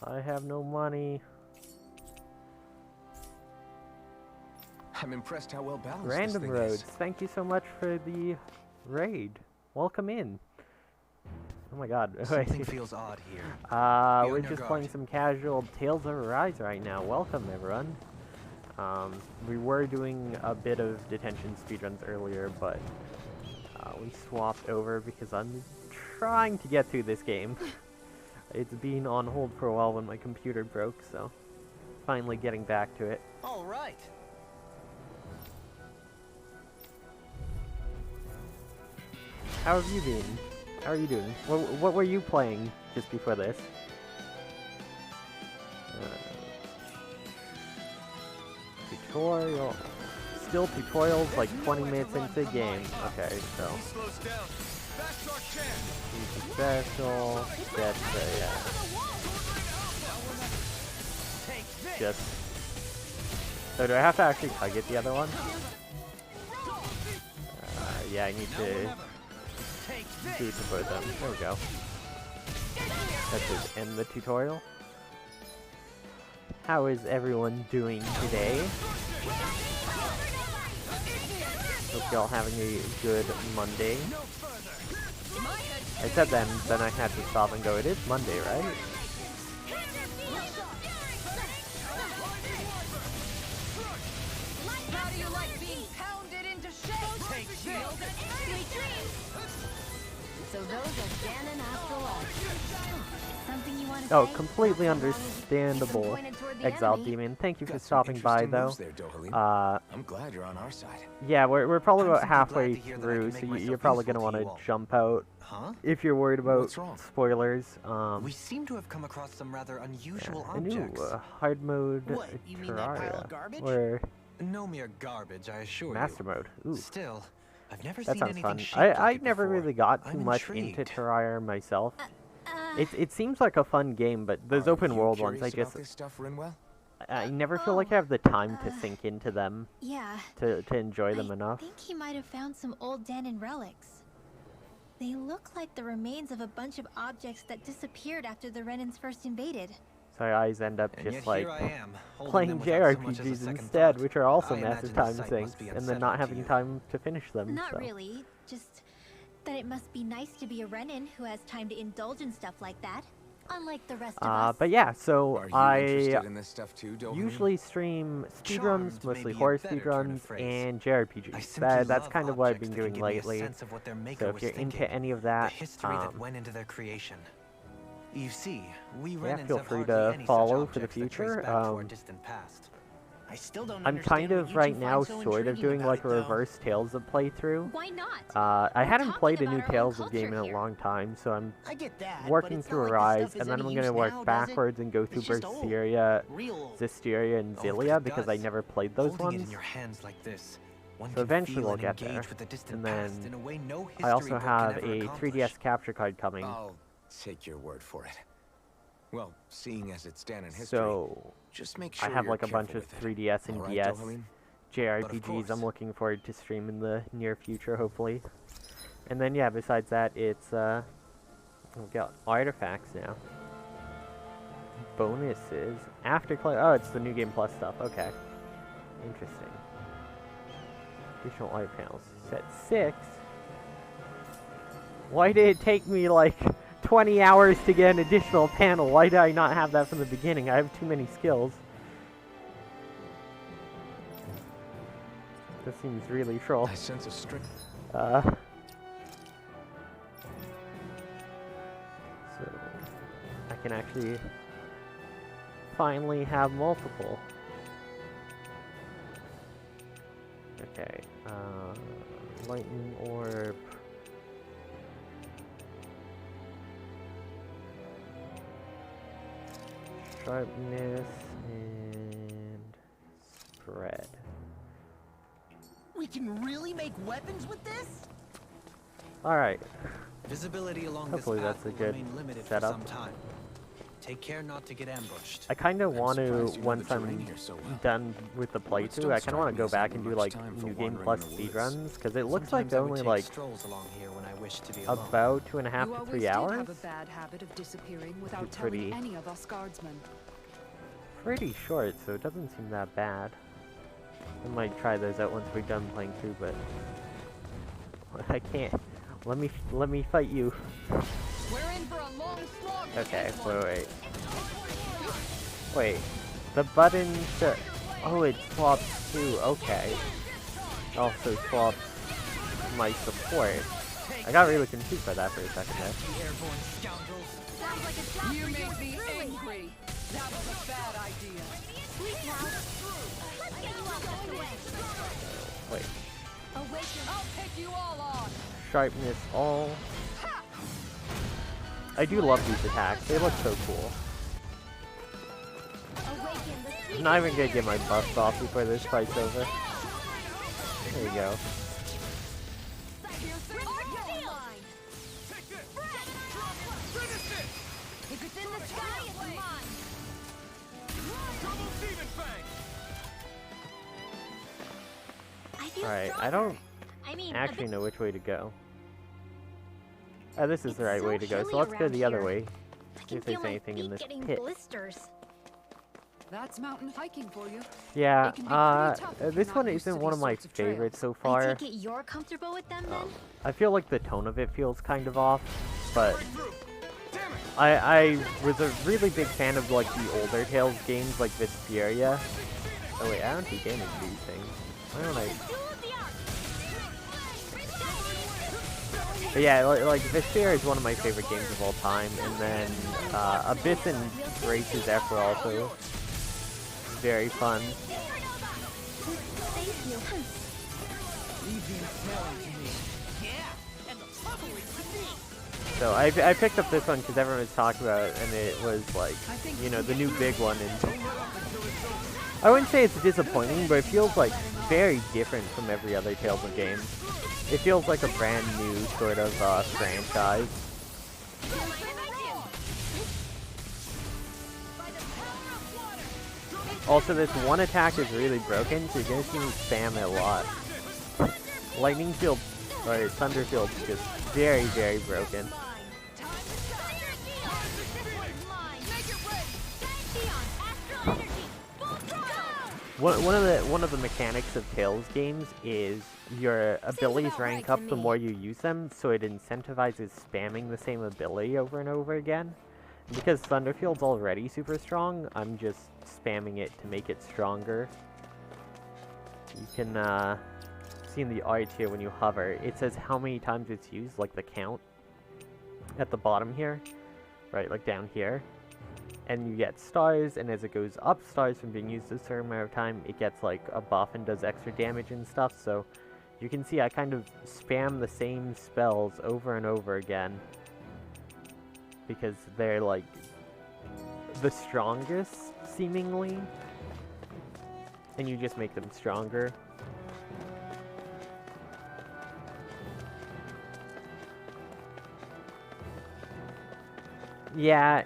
I have no money. I'm impressed how well balanced Random this thing Roads, is. thank you so much for the raid. Welcome in. Oh my god. Something feels odd here. We're on your just guard. playing some casual Tales of Arise right now. Welcome, everyone. We were doing a bit of detention speedruns earlier, but we swapped over because I'm trying to get through this game. It's been on hold for a while when my computer broke, so finally getting back to it. all right. How have you been? How are you doing? What were you playing just before this? Tutorial. Still tutorials like 20 minutes into the game. Okay, so. He slows down. That's our chance. Easy special. That's yeah. Take this. Just. So do I have to actually target the other one? Yeah, I need to Take do it to both of them. There we go. That should end the tutorial. How is everyone doing today? Hope y'all having a good Monday. I said then I had to stop and go, it is Monday, right? How do you like being pounded into shape? Take shield. Sweet dreams. So those are Dan and Astrolog. Something you want to Oh, say? completely Not so long as you keep them understandable, pointed toward the Exiled enemy. Demon. Thank you for Got some stopping by, interesting though. moves there, Dohalim. I'm glad you're on our side. Yeah, we're probably I'm about simply glad halfway to hear that I through, can so make myself you're probably useful going to to want you to all. jump out Huh? if you're worried about What's wrong? spoilers. We seem to have come across some rather unusual a new objects. hard mode What, you mean that pile of Terraria, garbage? or No mere garbage, I assure master you. mode. Ooh, Still, I've never that seen sounds anything fun. shaped like I it never before. really got too I'm much into intrigued. Terraria myself. Uh, It seems like a fun game, but those Are open you world ones, curious I about just this stuff, Rinwell? I never feel like I have the time to sink into them yeah. to enjoy them I enough. think he might have found some old Danon relics. They look like the remains of a bunch of objects that disappeared after the Renans first invaded. So I always end up And just yet like here I am, holding playing them without so much as a JRPGs second instead, thought. which are also I massive imagine the time sight sinks, must be and then not unsettling to having you. time to finish them. Not so. really, just that it must be nice to be a Renan who has time to indulge in stuff like that. Unlike the rest of us. But yeah, so Are you I interested in this stuff too, Dohalim? usually stream speedruns, Charmed may mostly be a horror better turn of speedruns, phrase. and I JRPGs. simply That's love kind of what I've been objects that can doing give me a lately. sense of what their maker So if was you're thinking, into any of that, the history that went into their creation. You see, we yeah, Renans feel have free hardly to any follow such for the objects that trace future. back to our distant past. I still don't I'm understand kind what of you two right now find so sort of intriguing doing about like a it, though. reverse Tales of playthrough. Why not? I We're hadn't talking played a about new our own Tales of game culture in a here. long time, so I'm I get that, but working it's through not like Arise, this stuff and is then I'm any going to use work now, does it? backwards and go through It's just old. Berseria, Real old. Zestiria, and Oh, but Xillia it because I does. never played those Holding it ones. in your hands like this, one So can eventually feel we'll and get engage there. with the distant And past then in a way no I also history book have can ever a accomplish. 3DS capture card coming. I'll take your word for it. Well, seeing as it's Dan in history, So just make I sure have you're like a bunch careful of with it. 3DS and All right, DS Dohalim? JRPGs I'm looking forward to stream in the near future, hopefully. And then, yeah, besides that, it's, we've got artifacts now. Bonuses. After oh, it's the New Game Plus stuff. Okay. Interesting. Additional art panels. Set 6? Why did it take me, like, 20 hours to get an additional panel? Why did I not have that from the beginning? I have too many skills. This seems really troll. I sense a strict. So I can actually finally have multiple. Okay, lightning orb. Sharpness and spread. We can really make weapons with this? Alright. Visibility along Hopefully this path that's a will good remain limited setup. for some time. Take care not to get ambushed. I kind of want to, surprised you know once the I'm terrain here so well. done with the What's playthrough, don't I kind of want to strike go me as back and having do much like time for New Game wandering Plus in the woods. speedruns, because it looks like Sometimes they're I would only take like strolls along here when I wish to be alone. about 2.5 You to always 3 did hours. have a bad habit of disappearing without Pretty- telling any of us guardsmen. Pretty short, so it doesn't seem that bad. I might try those out once we're done playing through, but I can't. Let me fight you. We're in for a long slog. Okay, wait. Wait, the button to... Oh, it swaps too, okay. Also swaps my support. I got really confused by that for a second there. Airborne scoundrels. Sounds like a job You for make yours me truly. angry. That was a bad idea. Sleep now. Let's get you off this way. Wait, Awaken. I'll take you all on. sharpness all. I do love these attacks, they look so cool. Awaken the I'm sweet not even gonna get my buffs off before this fight's over. There you go. If it's in the sky, it's mine. Double Demon Fang! I feel Alright, I stronger. don't I mean, a actually bit- know which way to go. Oh, this is It's the right so way to go, so hilly let's go around the other here. way. I See can if there's feel my anything in feet this getting pit. blisters. That's mountain hiking for you. Yeah, It can be pretty tough if this you're one not used to isn't one of these my sorts of trails. favorites so I far. take it you're comfortable with them then? I feel like the tone of it feels kind of off, but Breakthrough! Damn it! I was a really big fan of like the older Tales games like Vesperia. Oh wait, I don't do damage to these things. Why don't I? But yeah, like Vesperia is one of my favorite games of all time, and then Abyss and Grace's F were also very fun. Thank you. Legion smelling to me. Yeah, and the puzzle is to me. So I picked up this one because everyone was talking about it, and it was like, you know, the new big one. And I wouldn't say it's disappointing, but it feels like very different from every other Tales of game. It feels like a brand new sort of franchise. Also, this one attack is really broken, so you're gonna see me spam it a lot. Lightning Field, or Thunder Field, is just very, very broken. One of the mechanics of Tales games is your abilities rank up the more you use them, so it incentivizes spamming the same ability over and over again. And because Thunderfield's already super strong, I'm just spamming it to make it stronger. You can see in the art here when you hover, it says how many times it's used, like the count at the bottom here, right, like down here. And you get stars, and as it goes up stars from being used a certain amount of time, it gets like a buff and does extra damage and stuff. So you can see I kind of spam the same spells over and over again because they're like the strongest seemingly, and you just make them stronger. Yeah,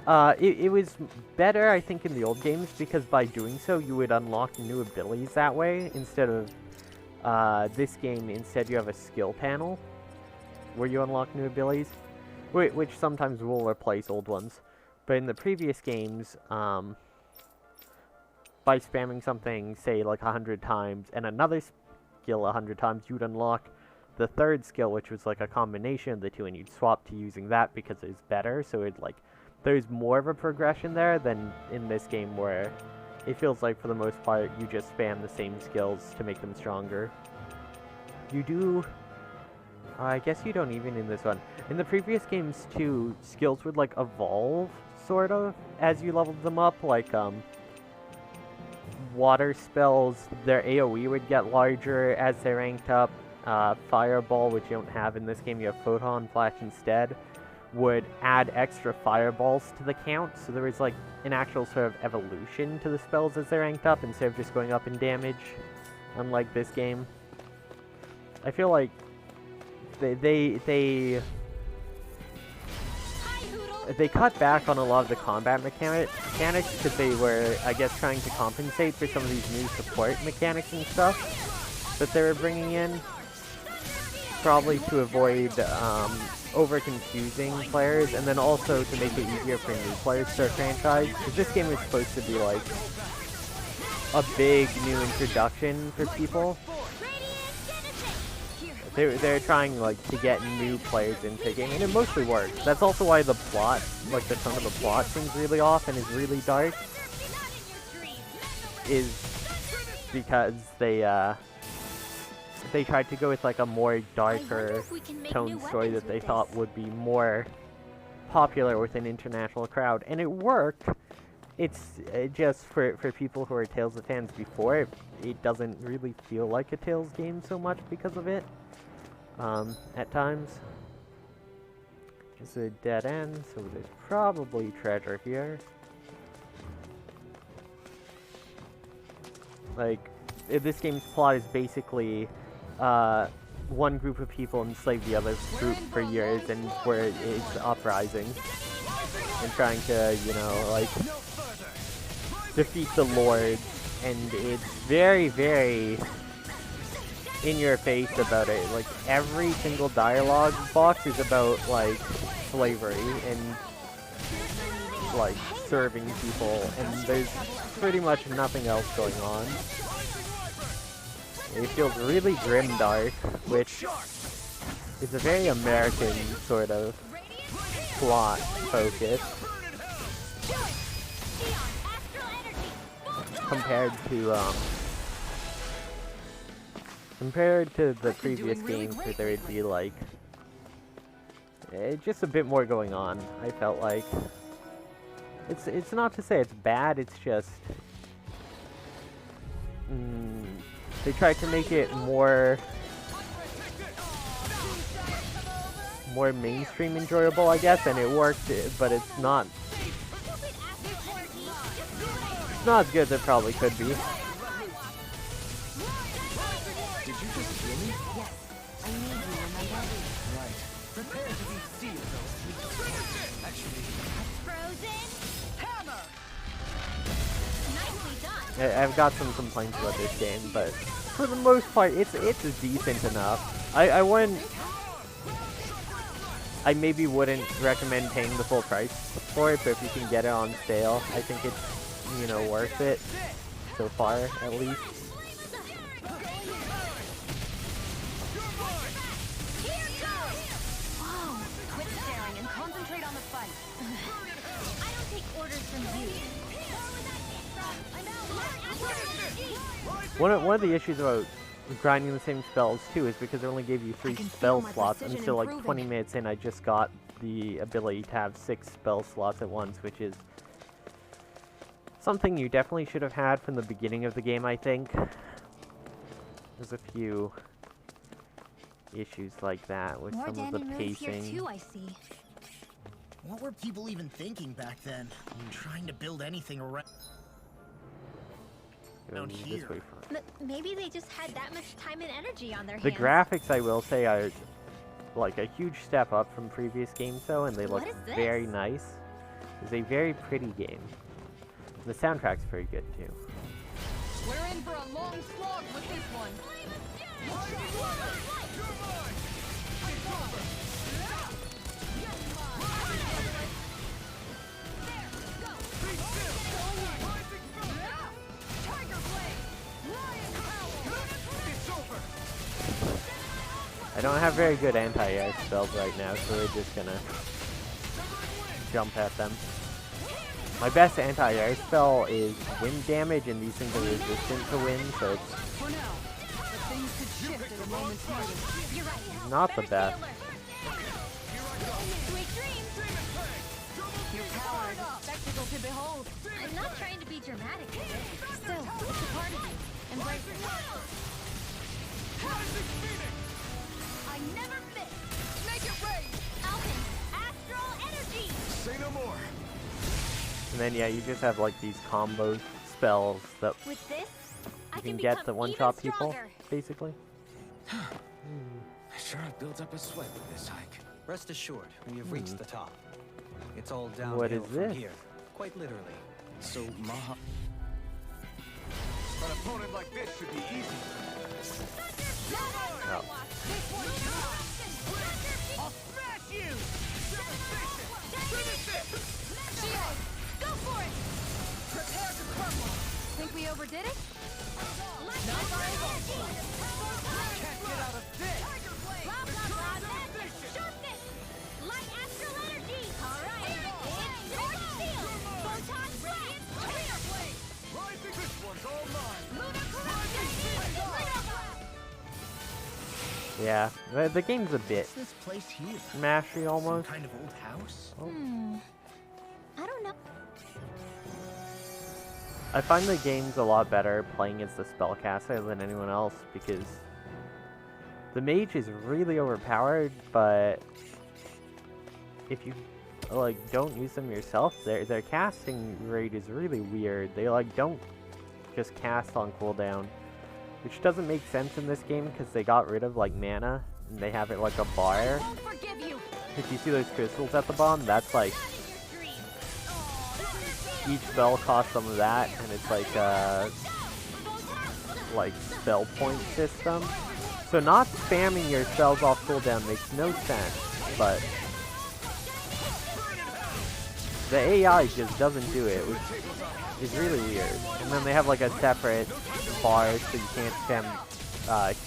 It was better, I think, in the old games, because by doing so, you would unlock new abilities that way, instead of, this game, instead you have a skill panel, where you unlock new abilities, which sometimes will replace old ones. But in the previous games, by spamming something, say, like 100 times, and another skill 100 times, you would unlock the third skill, which was like a combination of the two, and you'd swap to using that because it's better, so it, like, there's more of a progression there than in this game, where it feels like, for the most part, you just spam the same skills to make them stronger. You do... I guess you don't even in this one. In the previous games, too, skills would, like, evolve, sort of, as you leveled them up. Like, water spells, their AoE would get larger as they ranked up. Fireball, which you don't have in this game, you have Photon Flash instead, would add extra fireballs to the count, so there was like an actual sort of evolution to the spells as they ranked up, instead of just going up in damage, unlike this game. I feel like they cut back on a lot of the combat mechanics because they were, I guess, trying to compensate for some of these new support mechanics and stuff that they were bringing in, probably to avoid over-confusing players, and then also to make it easier for new players to start franchise, because this game is supposed to be like a big new introduction for people. They're trying like to get new players into the game, and it mostly works. That's also why the plot, like the tone of the plot, seems really off and is really dark, is because they tried to go with like a more darker tone story that they thought would be more popular with an international crowd, and it worked. It's just for people who are Tales of fans before, it doesn't really feel like a Tales game so much because of it, at times. It's a dead end, so there's probably treasure here. Like, this game's plot is basically one group of people enslave the other group for years, and where it's uprising and trying to, you know, like, defeat the lords, and it's very, very in your face about it. Like, every single dialogue box is about, like, slavery and, like, serving people, and there's pretty much nothing else going on. It feels really grimdark, which is a very American sort of plot focus compared to the previous games, where there would be like just a bit more going on. I felt like it's not to say it's bad, it's just they tried to make it more mainstream enjoyable, I guess, and it worked, but it's not as good as it probably could be. Did you just hear me? Yes, I need you, remember? Right. Prepare to be sealed, though. Actually, Frozen hammer. Nicely done. I've got some complaints about this game, but for the most part, it's decent enough. I maybe wouldn't recommend paying the full price for it, but if you can get it on sale, I think it's, you know, worth it so far, at least. Whoa! Quit staring and concentrate on the fight. I don't take orders from you. One of the issues about grinding the same spells too is because it only gave you 3 spell slots, and so like 20 minutes in I just got the ability to have 6 spell slots at once, which is something you definitely should have had from the beginning of the game, I think. There's a few issues like that with some of the pacing. Here too, I see. What were people even thinking back then? Trying to build anything around Going this here. way for Maybe they just had that much time and energy on their the hands. graphics, I will say, are like a huge step up from previous games though, and they look What is this? very nice. is a very pretty game. The soundtrack's very good too. We're in for a long slog with this one. I don't have very good anti-air spells right now, so we're just gonna jump at them. My best anti-air spell is wind damage, and these things are resistant to wind, so it's For now, but things could shift at a moment's notice. You're right. not the best. Sweet dreams. Your power is a spectacle to behold. I'm not trying to be dramatic with it. Still, it's a part of you. Embrace it. I never miss. Make it rain. Alpin, astral energy. Say no more. And then yeah, you just have like these combo spells that With this, I you can can get become to even one-shot people, stronger. basically. I sure have built up a sweat with this hike. Rest assured, we have reached the top. It's all downhill What is from this? here, quite literally. So, Maha... An opponent like this should be easy. Oh. This one's yours. I'll smash you. Shield, go for it. Prepare to crumble. Think we overdid it? Can't get out of this. Blah, blah, blah, magic, sharpness. Light astral energy. All right. It's Sword Shield. Photon blast. Rising, this one's all mine. Lunar corruption. Lunar blast. Yeah, the game's a bit What's this place here? mashy Some almost. kind of old house? I don't know. I find the game's a lot better playing as the spellcaster than anyone else because the mage is really overpowered, but if you like don't use them yourself, their casting rate is really weird. They like don't just cast on cooldown, which doesn't make sense in this game because they got rid of like mana and they have it like a bar. I won't forgive you. If you see those crystals at the bottom, that's like each spell costs some of that, and it's like a spell point system. So not spamming your spells off cooldown makes no sense, but the AI just doesn't do it, which is really weird. And then they have like a separate bar so you can't spam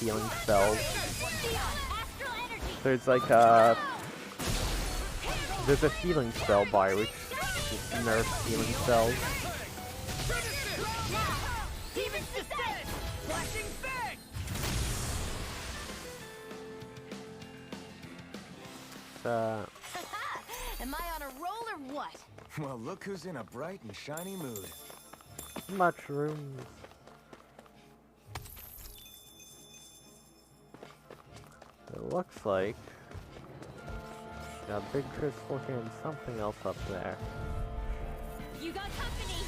healing spells. So it's like there's a healing spell bar which just nerfs healing spells. Demon's descent. Flashing fang. Am I on a roll or what? Well, look who's in a bright and shiny mood. Mushrooms. It looks like got a big crystal here and something else up there. You got company.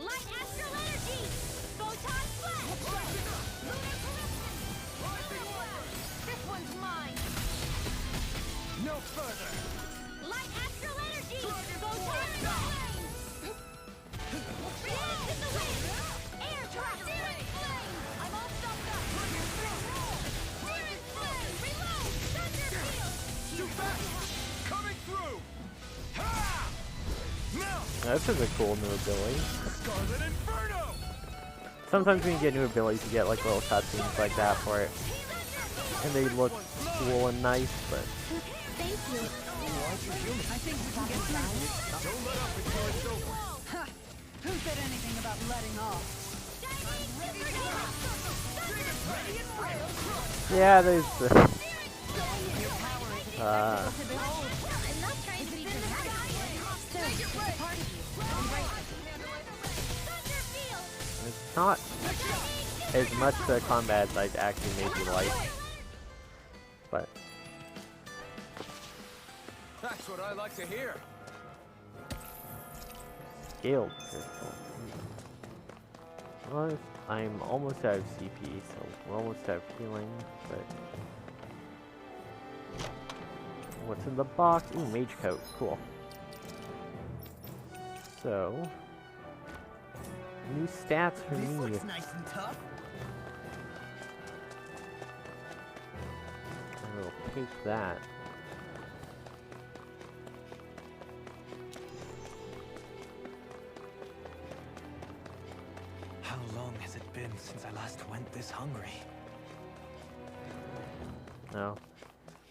Light astral energy. Photon blast. Lunar corruption. This one's mine. No further. Light astral energy. Photon blast. React in the wind. Air trap. Searing flame. I'm all stuffed up. Searing flame. Reload. Thunder field. Too fast. Coming through. Ha! Now, This is a cool new ability. Scarlet Inferno. Sometimes when you get new abilities, you get like little cutscenes like that for it, and they look cool and nice. But Thank you. I think we can get through this. Don't let up until it's over. Ha! Who said anything about letting off? yeah, there's I'm not trying to be dramatic. Still, it's a part of you. Embrace it. Thunder field. it's not as much the combat as I'd actually maybe like, but That's what I like to hear. scaled crystal. Well, I'm almost out of CP, so we're almost out of healing, but what's in the box? Ooh, mage coat, cool. So, new stats for This me. looks nice and tough. I will take that. How long has it been since I last went this hungry? No.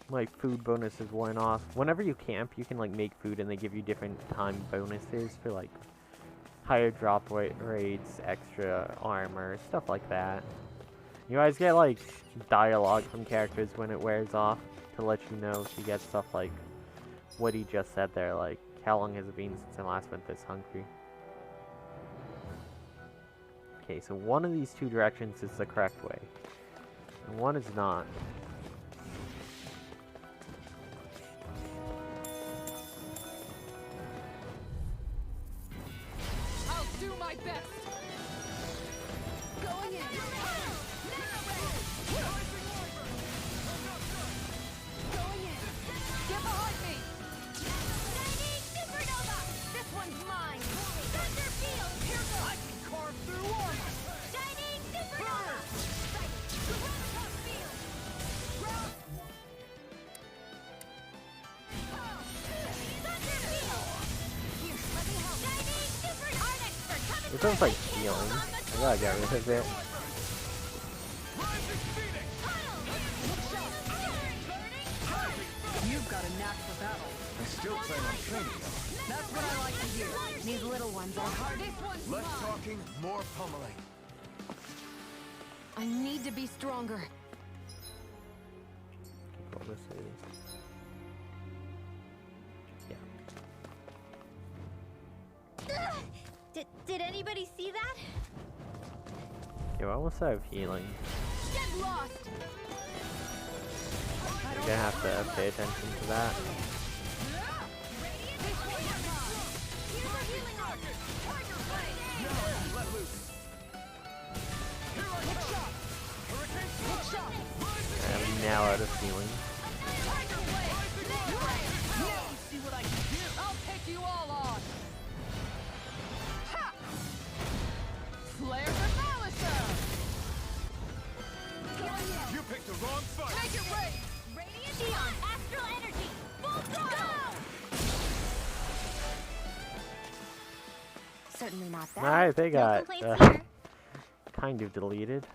My food bonuses worn off. Whenever you camp, you can like make food and they give you different time bonuses for like higher drop rates, extra armor, stuff like that. You guys get like dialogue from characters when it wears off to let you know if you get stuff like what he just said there, like how long has it been since I last went this hungry. Okay, so one of these two directions is the correct way, and one is not. I'll do my best. Going in. Going in. Get behind me. Shining Supernova! This one's mine! Thunder Field! Here goes! I can carve through armor! Shining Supernova! Graviton Field! Thunder Field! Here, let me help! Shining Supernova! Our expert coming It sounds like healing. I gotta get rid of it. Rising Phoenix! You've got a knack for battle. I still plan on training though. That's what I like to hear. These little ones are hard. This one's Less mine. talking, more pummeling. I need to be stronger. What this is. Yeah. Did anybody see that? Okay, we almost have healing. Get lost! You're gonna have to pay attention to that. Here's our healing arm! Tiger Blade! Let loose. Here I come. Hurricane I'm now out of healing. Tiger Blade! Now you see what I can do! I'll take you all on! Ha! Flare Demolisher! You picked the wrong fight. Take it, Ray! Radiant Neon! Astral Energy! Full throttle! Certainly not that. Alright, they No got complaints here. kind of deleted.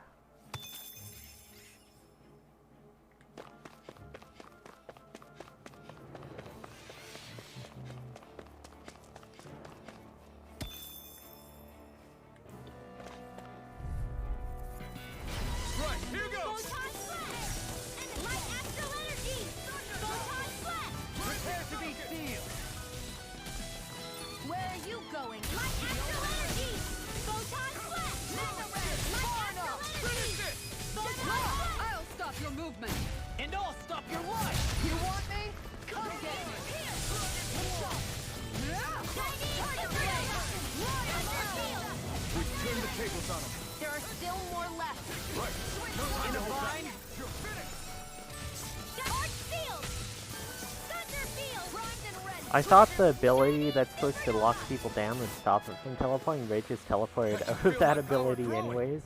Right, here goes. Photon Splash! Light Astral Energy! Photon Splash! Prepare to be sealed. Where are you going? Light Astral Energy! Photon Splash! Mega Ray! Light Astral Energy! Photon Splash! I'll stop your movement! And I'll stop your life! You want me? Come get me! Here! Shining Supernova! Thunder Field! We've turned the tables on them. There are still more left. Right. In a bind? You're finished. Arch Field! Thunder Field! Primed and ready! I thought the ability that's supposed to lock people down would stop them from teleporting. They just teleported out of that ability anyways.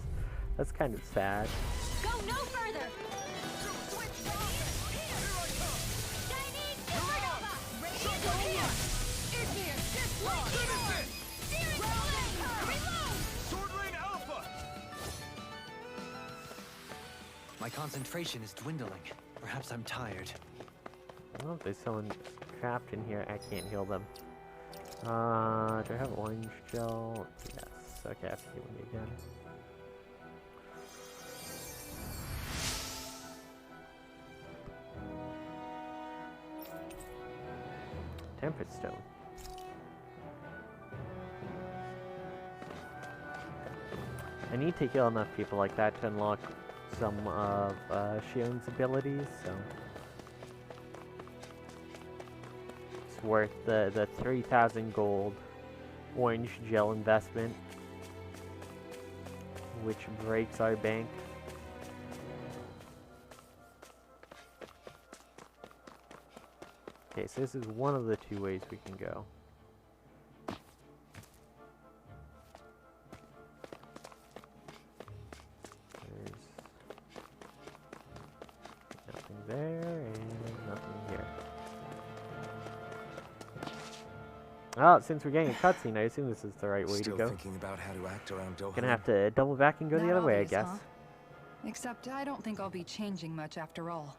That's kind of sad. Go no further! Shining Supernova! Radiant Neon! Igneous Dislodge! Searing Blade! Reload! Sword Rain Alpha. My concentration is dwindling. Perhaps I'm tired. Oh, if there's someone trapped in here, I can't heal them. Do I have orange gel? Yes. Okay, I have to heal me again. Tempest Stone. I need to kill enough people like that to unlock some of Shion's abilities, so it's worth the 3,000 gold orange gel investment, which breaks our bank. Okay, so this is one of the two ways we can go. there, and nothing here. Oh, since we're getting a cutscene, I assume this is the right way Still to go. thinking about how to act around Doha. Gonna have to double back and go the That other way, I obvious, guess. huh? Except I don't think I'll be changing much after all.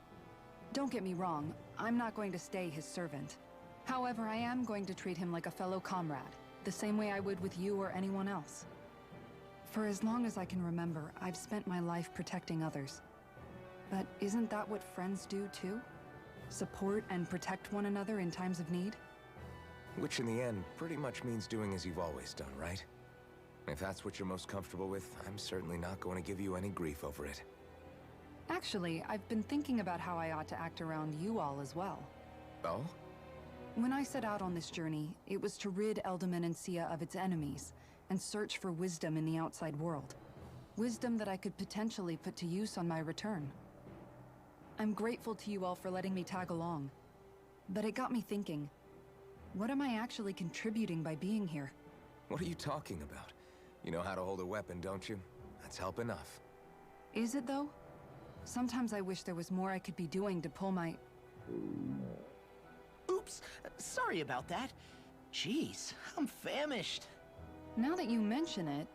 Don't get me wrong, I'm not going to stay his servant. However, I am going to treat him like a fellow comrade, the same way I would with you or anyone else. For as long as I can remember, I've spent my life protecting others. But isn't that what friends do too? Support and protect one another in times of need? Which in the end pretty much means doing as you've always done, right? If that's what you're most comfortable with, I'm certainly not going to give you any grief over it. Actually, I've been thinking about how I ought to act around you all as well. Oh? When I set out on this journey, it was to rid Eldaman and Sia of its enemies, and search for wisdom in the outside world. Wisdom that I could potentially put to use on my return. I'm grateful to you all for letting me tag along. But it got me thinking, what am I actually contributing by being here? What are you talking about? You know how to hold a weapon, don't you? That's help enough. Is it though? Sometimes I wish there was more I could be doing to pull my... Oops, sorry about that. Jeez, I'm famished. Now that you mention it,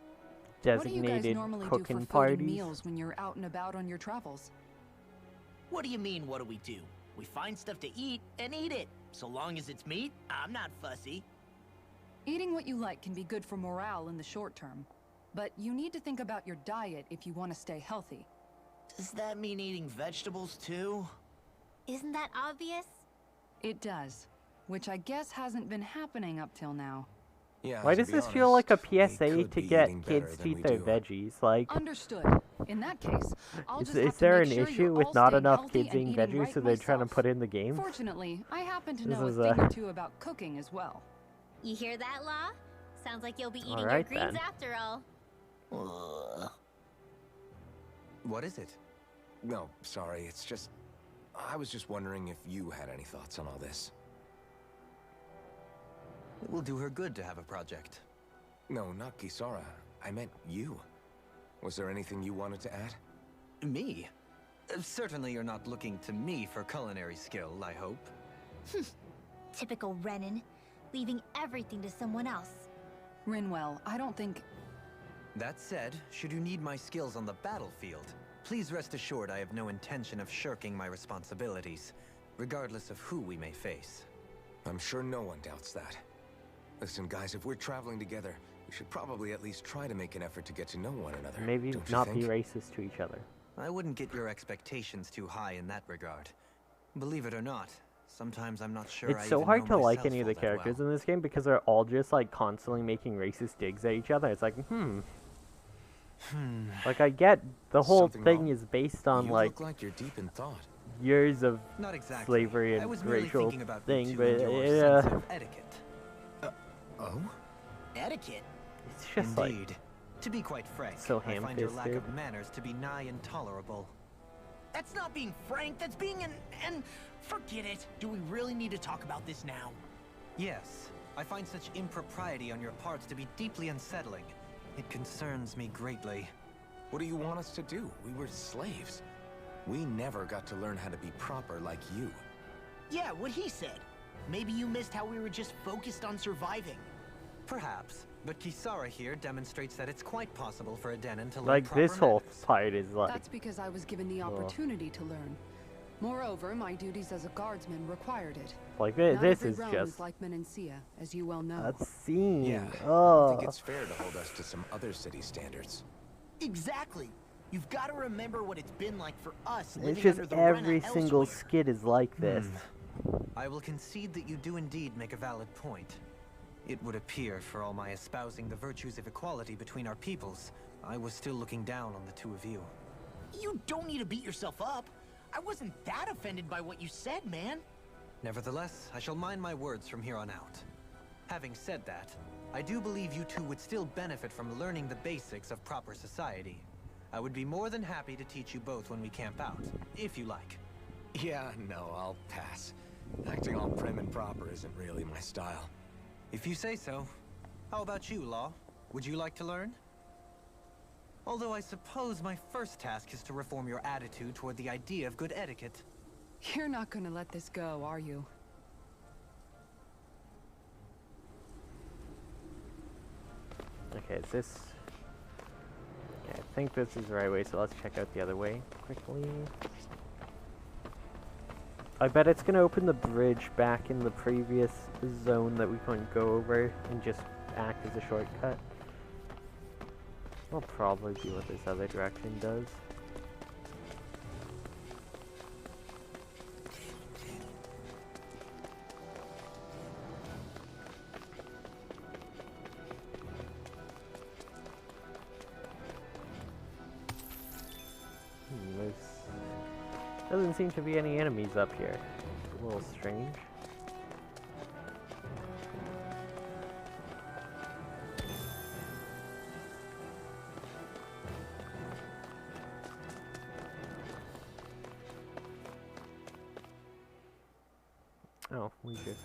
what do you guys Designated normally do for cooking food parties. and meals when you're out and about on your travels? What do you mean, what do we do? We find stuff to eat and eat it. So long as it's meat, I'm not fussy. Eating what you like can be good for morale in the short term, but you need to think about your diet if you want to stay healthy. Does that mean eating vegetables too? Isn't that obvious? It does, which I guess hasn't been happening up till now. Yeah, Why to does be this feel like a honest, we PSA could to be get eating better kids to than eat we their do. veggies? Like, Understood. In that case, I'll just is have to there make an sure issue you're with all not staying enough healthy kids and eating eating veggies, right so they're trying to myself. put in the game? Fortunately, I happen to This know a is, thing or two about cooking as well. You hear that, Law? Sounds like you'll be eating your Alright, greens then. after all. What is it? No, sorry, it's just... I was just wondering if you had any thoughts on all this. It will do her good to have a project. No, not Kisara. I meant you. Was there anything you wanted to add? Me? Certainly you're not looking to me for culinary skill, I hope. Typical Renan, leaving everything to someone else. Rinwell, I don't think... That said, should you need my skills on the battlefield, please rest assured I have no intention of shirking my responsibilities, regardless of who we may face. I'm sure no one doubts that. Listen, guys, if we're traveling together, we should probably at least try to make an effort to get to know one another. Maybe don't you not be think? racist to each other. I wouldn't get your expectations too high in that regard. Believe it or not, sometimes I'm not sure It's I so even hard know to like myself any of the all that characters well. in this game because they're all just like constantly making racist digs at each other. It's like, Like, I get the whole Something thing wrong? is based on You like look like you're deep in thought. years of Not exactly. slavery I and was merely racial thinking about thing, you but and your yeah, sense of etiquette. Oh? Etiquette? it's just like Indeed. To be quite frank, so I find your lack ham-fisted. of manners to be nigh intolerable. That's not being frank, that's being an... Forget it. Do we really need to talk about this now? Yes, I find such impropriety on your parts to be deeply unsettling. It concerns me greatly. What do you want us to do? We were slaves. We never got to learn how to be proper like you. Yeah, what he said. Maybe you missed how we were just focused on surviving. Perhaps, but Kisara here demonstrates that it's quite possible for a Denon to learn like proper this whole manners. part is like That's because I was given the opportunity to learn. Moreover, my duties as a guardsman required it. like Not this every is realm just is like Menancia, as you well know. a scene. Yeah, I Oh, don't think it's fair to hold us to some other city standards. Exactly. You've got to remember what it's been like for us it's living just under the every Rena single elsewhere. skit is like this. I will concede that you do indeed make a valid point. It would appear, for all my espousing the virtues of equality between our peoples, I was still looking down on the two of you. You don't need to beat yourself up. I wasn't that offended by what you said, man. Nevertheless, I shall mind my words from here on out. Having said that, I do believe you two would still benefit from learning the basics of proper society. I would be more than happy to teach you both when we camp out, if you like. Yeah, no, I'll pass. Acting all prim and proper isn't really my style. If you say so. How about you, Law? Would you like to learn? Although I suppose my first task is to reform your attitude toward the idea of good etiquette. You're not gonna let this go, are you? Okay, is this... Yeah, I think this is the right way, so let's check out the other way quickly. I bet it's gonna open the bridge back in the previous zone that we couldn't go over and just act as a shortcut. That'll probably be what this other direction does. Doesn't seem to be any enemies up here. A little strange. Oh, we should.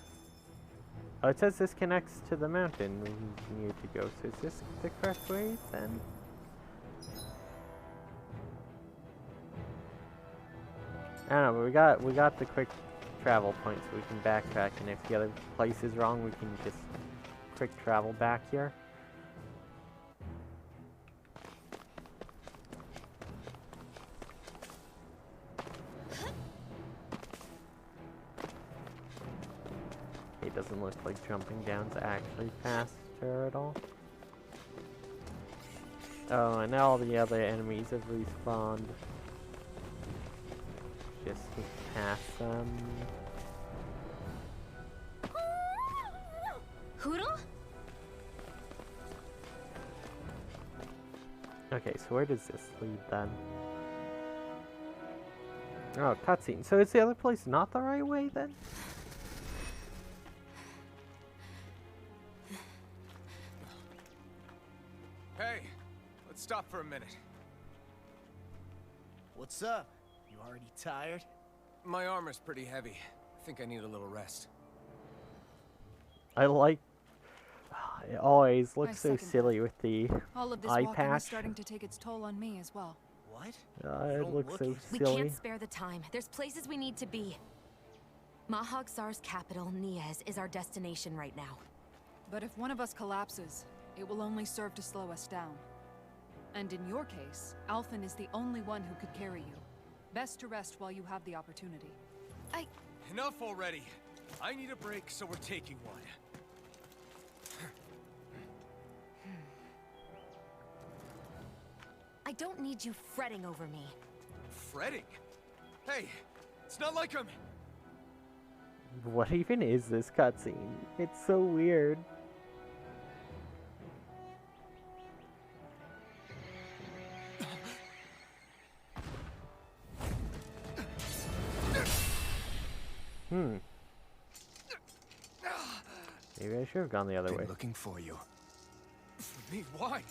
Oh, it says this connects to the mountain we need to go. So is this the correct way then? I don't know, but we got the quick travel point, so we can backtrack, and if the other place is wrong, we can just quick travel back here. It doesn't look like jumping down's actually faster at all. Oh, and now all the other enemies have respawned. Just pass them. Hootle? Okay, so where does this lead then? Oh, cutscene. So is the other place not the right way then? Hey, let's stop for a minute. What's up? You already tired? My armor's pretty heavy. I think I need a little rest. I like... It always I looks so second that. silly with the All of this eye walking patch. is starting to take its toll on me as well. What? It Don't looks look so it. We silly. can't spare the time. There's places we need to be. Mahag Sar's capital, Niez, is our destination right now. But if one of us collapses, it will only serve to slow us down. And in your case, Alphen is the only one who could carry you. Best to rest while you have the opportunity. Enough already. I need a break, so we're taking one. I don't need you fretting over me. Fretting? Hey, it's not like I'm... What even is this cutscene? It's so weird. Maybe I should have gone the other way. Looking for you. For me? Why?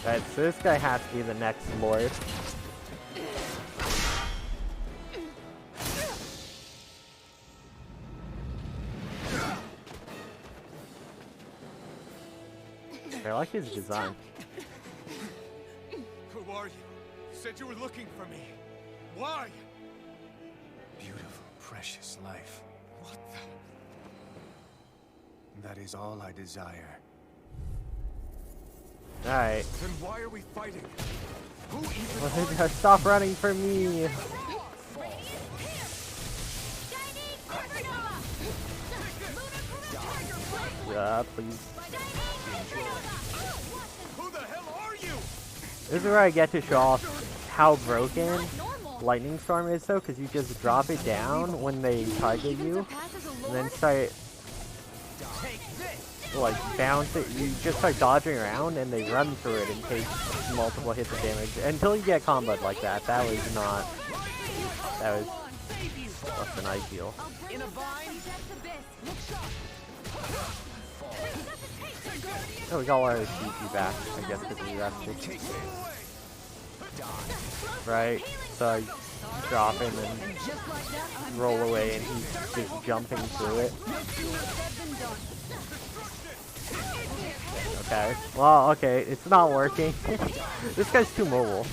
Alright, so this guy has to be the next lord. I like his design. Who are you? You said you were looking for me. Why? Beautiful, precious life. What the? That is all I desire. Alright. Then why are we fighting? Who even Stop running from me! Please. Who the hell are you? This is where I get to show off how broken Lightning Storm is though, because you just drop it down when they target you, and then start like bounce it. You just start dodging around, and they run through it and take multiple hits of damage until you get comboed like that. That was not. That was less than ideal. Oh, we got our GG back, I guess, because we rested. Right, so I drop him and roll away, and he's just jumping through it. Okay. Well, okay, it's not working. This guy's too mobile.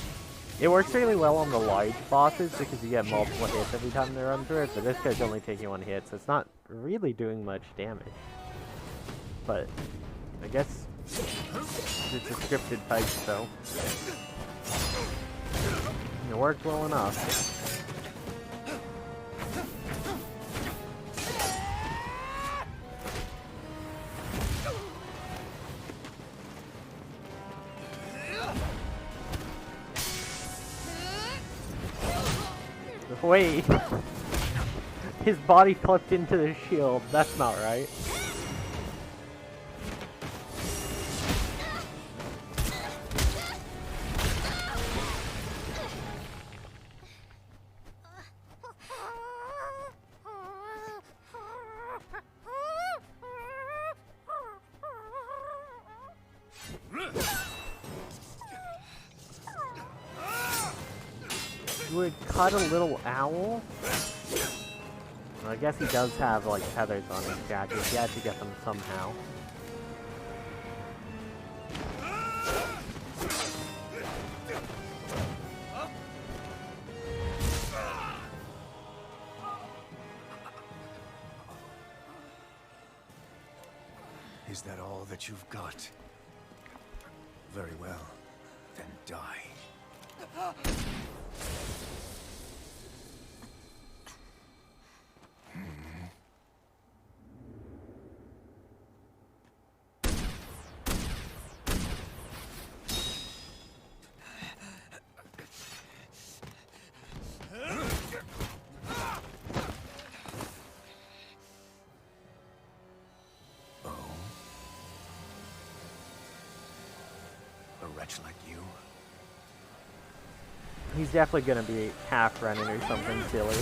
It works really well on the large bosses because you get multiple hits every time they run through it, but this guy's only taking 1 hit, so it's not really doing much damage. But I guess it's a scripted fight, so it worked well enough. Wait, his body clipped into the shield. That's not right. Would cut a little owl? Well, I guess he does have like feathers on his jacket. He had to get them somehow. Is that all that you've got? Very well. Then die. Like you. He's definitely gonna be half running or something silly.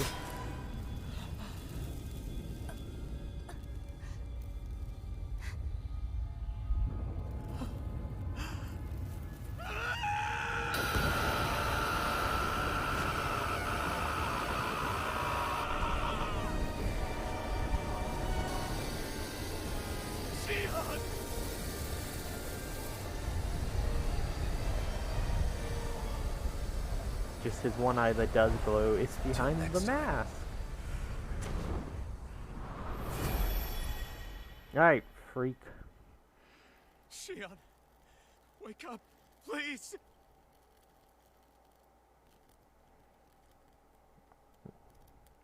Just his one eye that does glow is behind the mask. Alright, freak. Shion, wake up, please.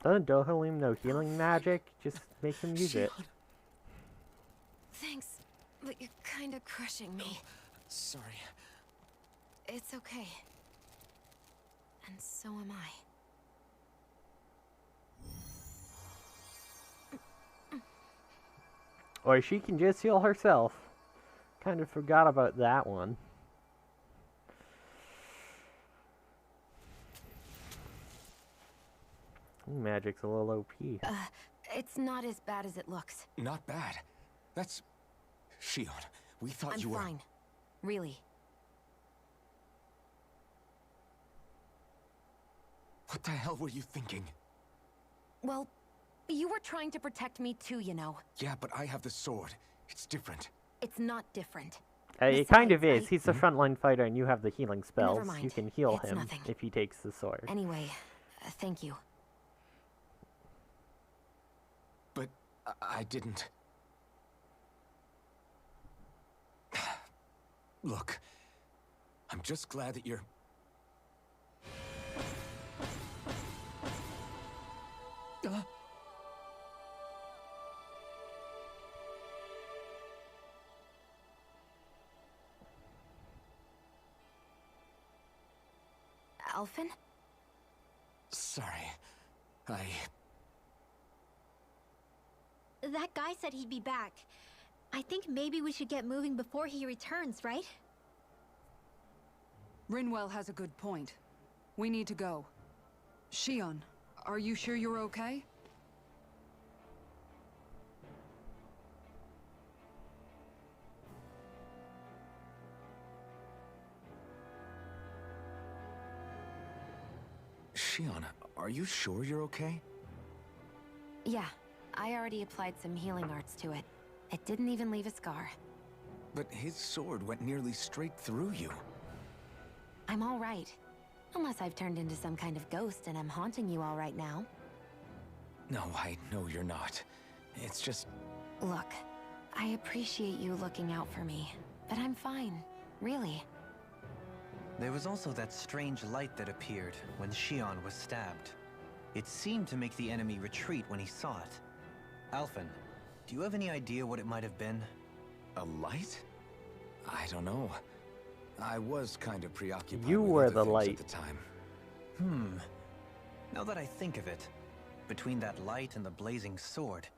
Doesn't Dohalim know healing magic? Just make him use it. Thanks, but you're kind of crushing me. Sorry. It's okay. And so am I. Or she can just heal herself. Kind of forgot about that one. Magic's a little OP. It's not as bad as it looks. Not bad. That's... Shion, we thought you were... I'm fine. Really. What the hell were you thinking? Well, you were trying to protect me too, you know. Yeah, but I have the sword. It's different. It's not different. It kind of is. He's the frontline fighter and you have the healing spells. Never mind. You can heal It's him nothing. if he takes the sword. Anyway, thank you. But I didn't... Look, I'm just glad that you're... Alphen? Sorry. That guy said he'd be back. I think maybe we should get moving before he returns, right? Rinwell has a good point. We need to go. Shion, are you sure you're okay? Shion, are you sure you're okay? Yeah, I already applied some healing arts to it. It didn't even leave a scar. But his sword went nearly straight through you. I'm all right. Unless I've turned into some kind of ghost and I'm haunting you all right now. No, I know you're not. It's just... Look, I appreciate you looking out for me, but I'm fine. Really. There was also that strange light that appeared when Shion was stabbed. It seemed to make the enemy retreat when he saw it. Alphen, do you have any idea what it might have been? A light? I don't know. I was kind of preoccupied You with were other the things light. at the time. Now that I think of it, between that light and the blazing sword,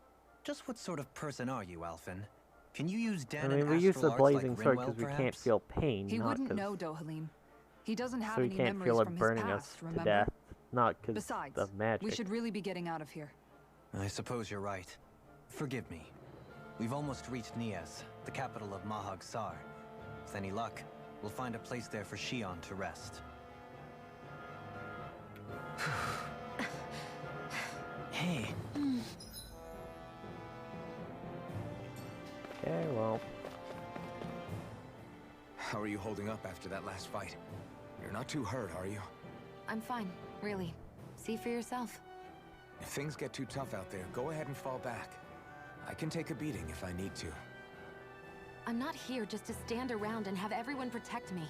just what sort of person are you, Alphen? Can you use I Danon mean, we use the astral arts blazing like sword Rinwell, because we can't perhaps? feel pain, He not wouldn't 'cause- know, Dohalim. He doesn't have so we any can't memories feel it from his burning past, us to remember? death, not because Besides, of magic. we should really be getting out of here. I suppose you're right. Forgive me. We've almost reached Niez, the capital of Mahag Sar. With any luck, we'll find a place there for Shion to rest. Hey, Okay, well, How are you holding up after that last fight? You're not too hurt, are you? I'm fine, really. See for yourself. If things get too tough out there, go ahead and fall back. I can take a beating if I need to. I'm not here just to stand around and have everyone protect me.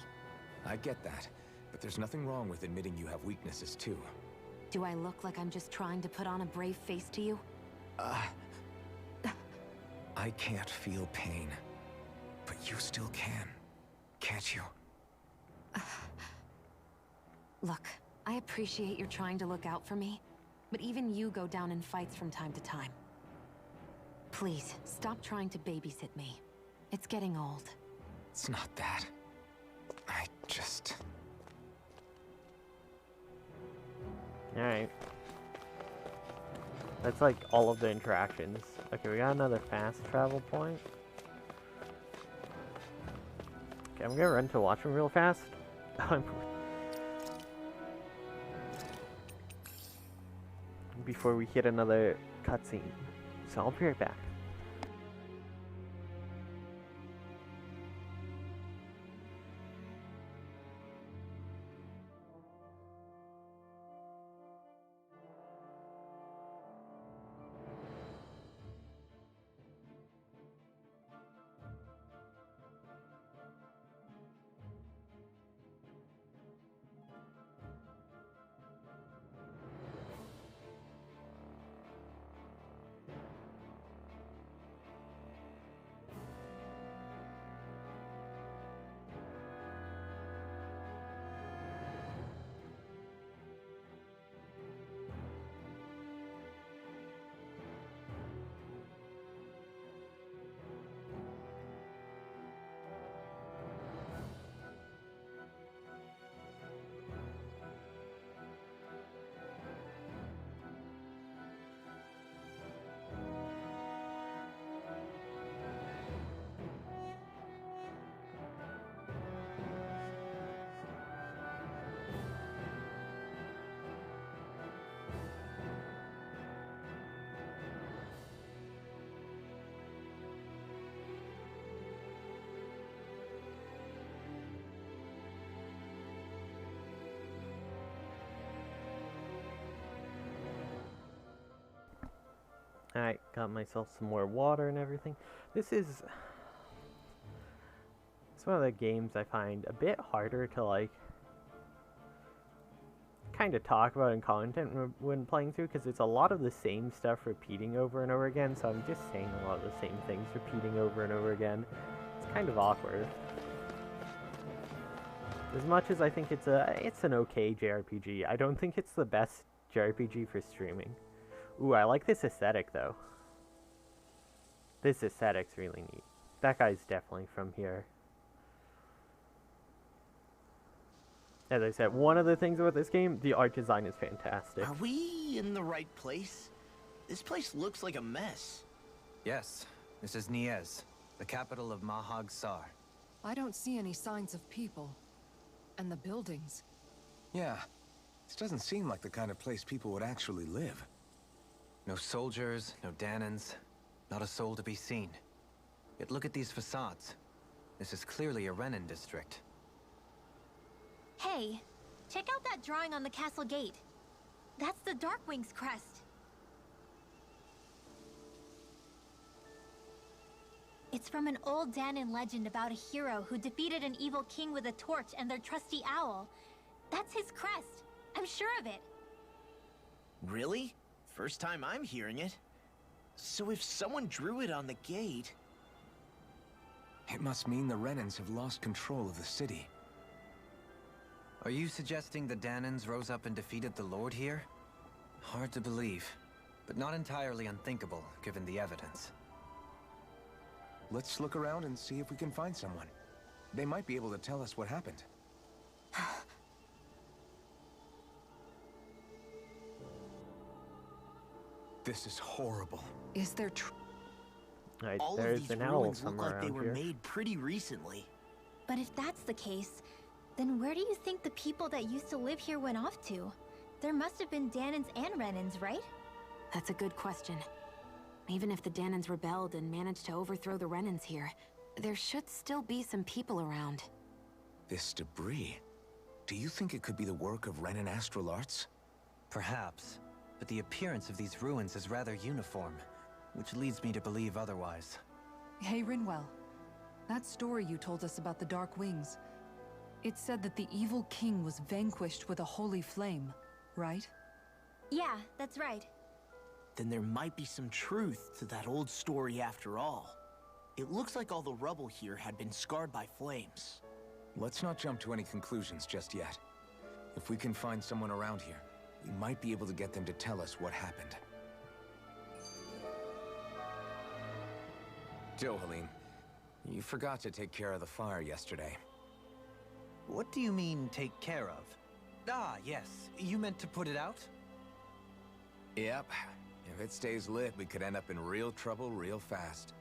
I get that, but there's nothing wrong with admitting you have weaknesses too. Do I look like I'm just trying to put on a brave face to you? I can't feel pain, but you still can, can't you? Look, I appreciate you're trying to look out for me, but even you go down in fights from time to time. Please, stop trying to babysit me. It's getting old. It's not that. I just... alright. That's like all of the interactions. Okay, we got another fast travel point. Okay, I'm gonna run to watch him real fast. Before we hit another cutscene. So I'll be right back. Alright, got myself some more water and everything. This is... It's one of the games I find a bit harder to, like, kind of talk about in content when playing through, because it's a lot of the same stuff repeating over and over again, so I'm just saying a lot of the same things repeating over and over again. It's kind of awkward. As much as I think it's an okay JRPG, I don't think it's the best JRPG for streaming. Ooh, I like this aesthetic, though. This aesthetic's really neat. That guy's definitely from here. As I said, one of the things about this game, the art design is fantastic. are we in the right place? This place looks like a mess. Yes, this is Niez, the capital of Mahag Sar. I don't see any signs of people. And the buildings. Yeah, this doesn't seem like the kind of place people would actually live. No soldiers, no Danons, not a soul to be seen. Yet look at these facades. This is clearly a Renin district. Hey, check out that drawing on the castle gate. That's the Darkwing's crest. It's from an old Danon legend about a hero who defeated an evil king with a torch and their trusty owl. That's his crest. I'm sure of it. Really? First time I'm hearing it. So if someone drew it on the gate... It must mean the Renins have lost control of the city. Are you suggesting the Danons rose up and defeated the Lord here? Hard to believe, but not entirely unthinkable, given the evidence. Let's look around and see if we can find someone. They might be able to tell us what happened. This is horrible. Is there Right, All of there's these an owl ruins look somewhere like they around were here. made pretty recently. But if that's the case, then where do you think the people that used to live here went off to? There must have been Danons and Renins, right? That's a good question. Even if the Danons rebelled and managed to overthrow the Renins here, there should still be some people around. This debris. Do you think it could be the work of Renin astral arts? Perhaps, but the appearance of these ruins is rather uniform, which leads me to believe otherwise. Hey, Rinwell. That story you told us about the Dark Wings. It said that the evil king was vanquished with a holy flame, right? Yeah, that's right. Then there might be some truth to that old story after all. It looks like all the rubble here had been scarred by flames. Let's not jump to any conclusions just yet. If we can find someone around here, we might be able to get them to tell us what happened. Dohalim, you forgot to take care of the fire yesterday. What do you mean, take care of? Ah, yes. You meant to put it out? Yep. If it stays lit, we could end up in real trouble real fast.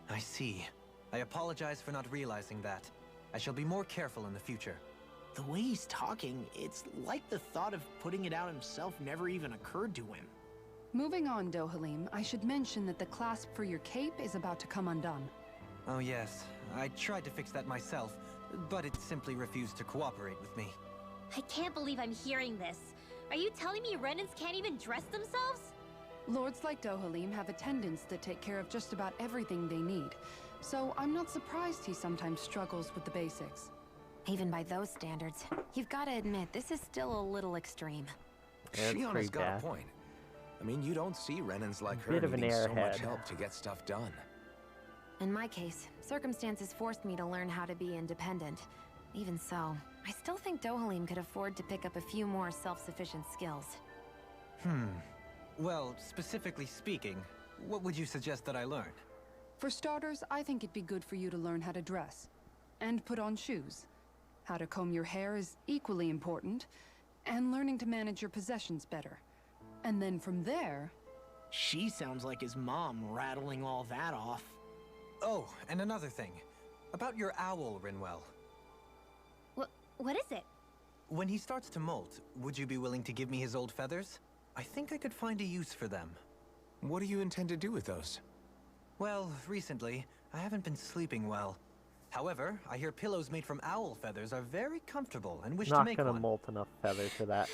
I see. I apologize for not realizing that. I shall be more careful in the future. The way he's talking, it's like the thought of putting it out himself never even occurred to him. Moving on, Dohalim, I should mention that the clasp for your cape is about to come undone. Oh yes, I tried to fix that myself, but it simply refused to cooperate with me. I can't believe I'm hearing this. Are you telling me Renins can't even dress themselves? Lords like Dohalim have attendants that take care of just about everything they need, so I'm not surprised he sometimes struggles with the basics. Even by those standards, you've got to admit this is still a little extreme. Yeah, Shionna's got a point. I mean, you don't see Renins like her Bit of an needing so much airhead. help to get stuff done. In my case, circumstances forced me to learn how to be independent. Even so, I still think Dohalim could afford to pick up a few more self-sufficient skills. Well, specifically speaking, what would you suggest that I learn? For starters, I think it'd be good for you to learn how to dress. And put on shoes. How to comb your hair is equally important. And learning to manage your possessions better. And then from there... She sounds like his mom rattling all that off. Oh, and another thing. About your owl, Rinwell. What is it? When he starts to molt, would you be willing to give me his old feathers? I think I could find a use for them. What do you intend to do with those? Well, recently, I haven't been sleeping well. However, I hear pillows made from owl feathers are very comfortable and wish to Not make gonna one. molt enough feathers for that.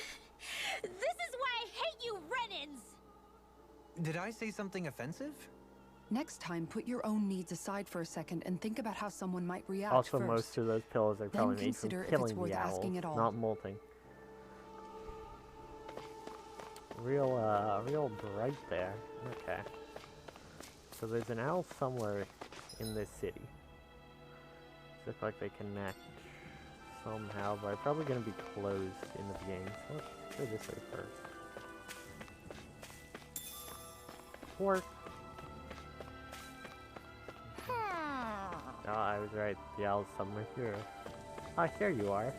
This is why I hate you, Renins! Did I say something offensive? Next time, put your own needs aside for a second and think about how someone might react Also, first. most of those pillows are Then probably made from consider if it's killing worth the owls, asking at all. not molting. Real bright there. Okay. So there's an owl somewhere in this city. Looks like they connect somehow, but it's probably going to be closed in the beginning. So let's go this way first. Work. Oh, I was right. The owl's somewhere here. Ah, here you are.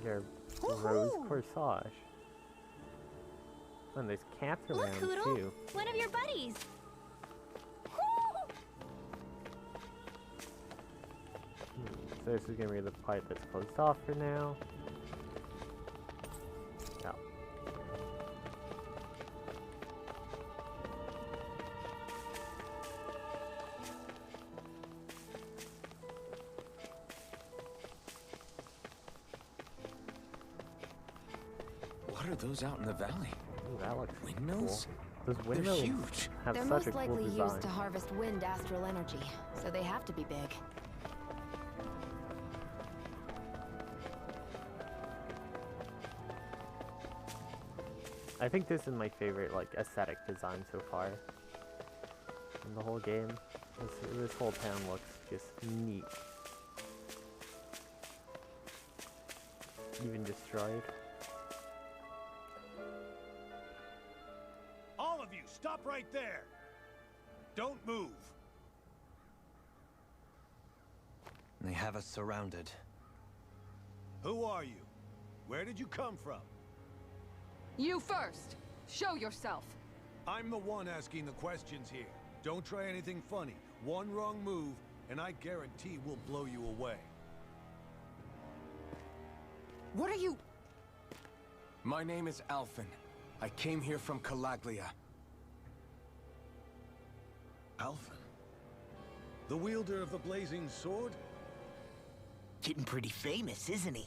Your rose corsage. And there's cats Look, around Hootle! too. One of your buddies! So this is gonna be the part that's closed off for now. Yeah. are those out in the valley? Ooh, that looks Windmills? cool. Those windmills huge. have They're such most a cool likely design. used to harvest wind astral energy, so they have to be big. I think this is my favorite like aesthetic design so far in the whole game. This whole town looks just neat. Even destroyed. All of you, stop right there! Don't move! They have us surrounded. Who are you? Where did you come from? You first! Show yourself! I'm the one asking the questions here. Don't try anything funny. One wrong move, and I guarantee we'll blow you away. What are you... My name is Alphen. I came here from Calaglia. Alphen? The wielder of the blazing sword? Getting pretty famous, isn't he?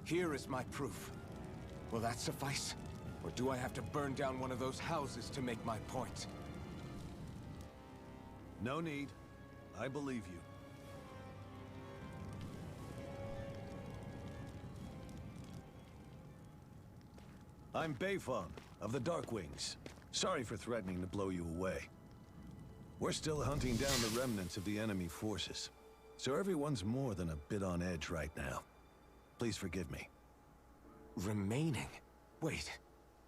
Here is my proof. Will that suffice? Or do I have to burn down one of those houses to make my point? No need. I believe you. I'm Beifong, of the Darkwings. Sorry for threatening to blow you away. We're still hunting down the remnants of the enemy forces, so everyone's more than a bit on edge right now. Please forgive me. Remaining? Wait,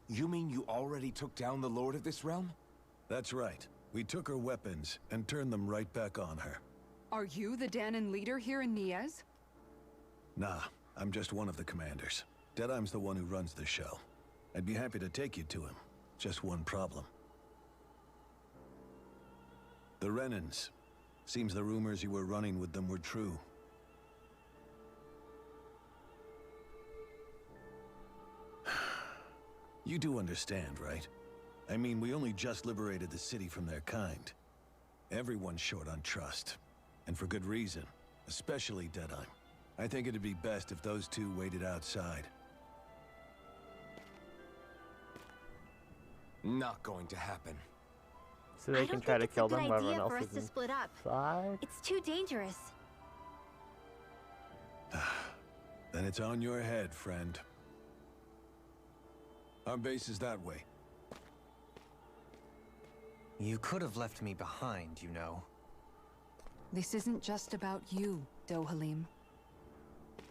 you mean you already took down the Lord of this realm? That's right. We took her weapons and turned them right back on her. Are you the Danon leader here in Niez? Nah, I'm just one of the commanders. Deadeye's the one who runs the show. I'd be happy to take you to him. Just one problem. The Renans. Seems the rumors you were running with them were true. You do understand, right? I mean, we only just liberated the city from their kind. Everyone's short on trust. And for good reason. Especially Deadeye. I think it'd be best if those two waited outside. Not going to happen. So they can try to kill them while everyone else for us is to split up. inside. It's too dangerous. Then it's on your head, friend. Our base is that way. You could have left me behind, you know. This isn't just about you, Dohalim.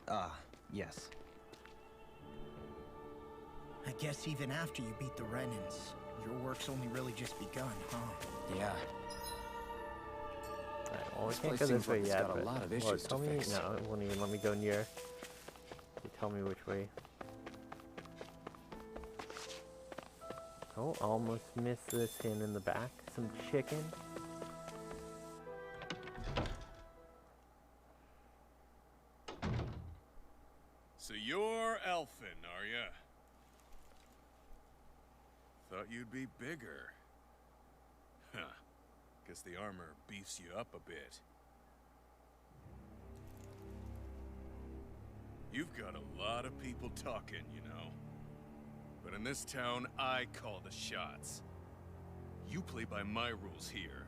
Ah, yes. I guess even after you beat the Renans, your work's only really just begun, huh? Yeah. Alright, well, we This can't place go seems this way like it's yet, got a but lot of well, issues tell to me. fix. No, it won't even let me go near. You tell me which way. Oh, almost missed this hint in the back. Some chicken. So you're Alphen, are ya? Thought you'd be bigger. Huh. Guess the armor beefs you up a bit. You've got a lot of people talking, you know. But in this town, I call the shots. You play by my rules here.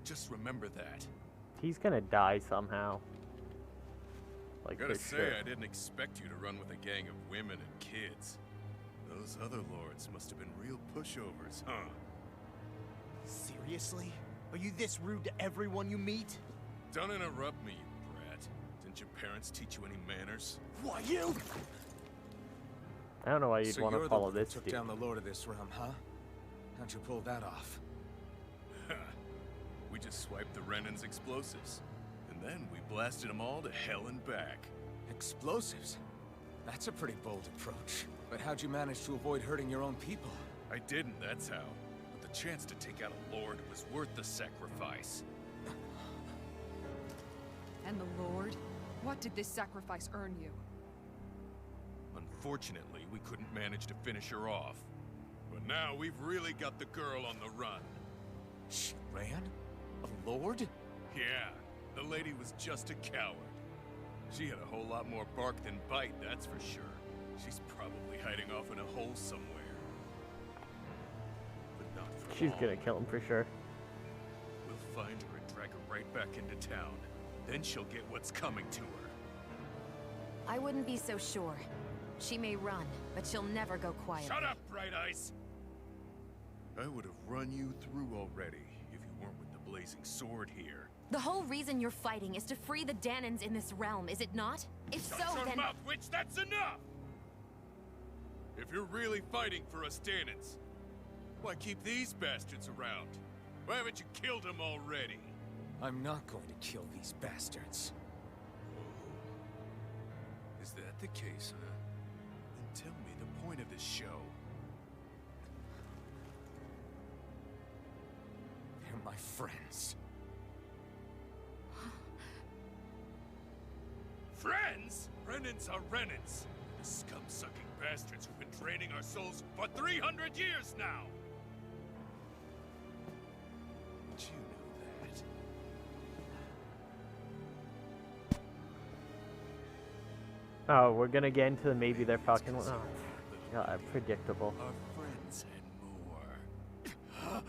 Just remember that. He's gonna die somehow. Like Gotta for say, sure. I didn't expect you to run with a gang of women and kids. Those other lords must have been real pushovers, huh? Seriously? Are you this rude to everyone you meet? Don't interrupt me, you brat. Didn't your parents teach you any manners? Why, you? I don't know why you'd So want you're to the follow one who this took dude. down the Lord of this realm, huh? How'd you pull that off? We just swiped the Renan's explosives. And then we blasted them all to hell and back. Explosives? That's a pretty bold approach. But how'd you manage to avoid hurting your own people? I didn't, that's how. But the chance to take out a lord was worth the sacrifice. And the Lord? What did this sacrifice earn you? Unfortunately, we couldn't manage to finish her off. But now we've really got the girl on the run. She ran? A lord? Yeah, the lady was just a coward. She had a whole lot more bark than bite, that's for sure. She's probably hiding off in a hole somewhere. But not for She's long. gonna kill him for sure. We'll find her and drag her right back into town. Then she'll get what's coming to her. I wouldn't be so sure. She may run, but she'll never go quiet. Shut up, Bright Eyes! I would have run you through already if you weren't with the blazing sword here. The whole reason you're fighting is to free the Danans in this realm, is it not? If Shut so, your then... mouth, witch! That's enough! If you're really fighting for us Danans, why keep these bastards around? Why haven't you killed them already? I'm not going to kill these bastards. Is that the case, huh? Then tell me the point of this show. They're my friends. Friends? Renans are Renans. The scum-sucking bastards who've been draining our souls for 300 years now! Did you know that? Oh, we're gonna get into the maybe they're fucking. Oh, God, predictable. Our friends and more.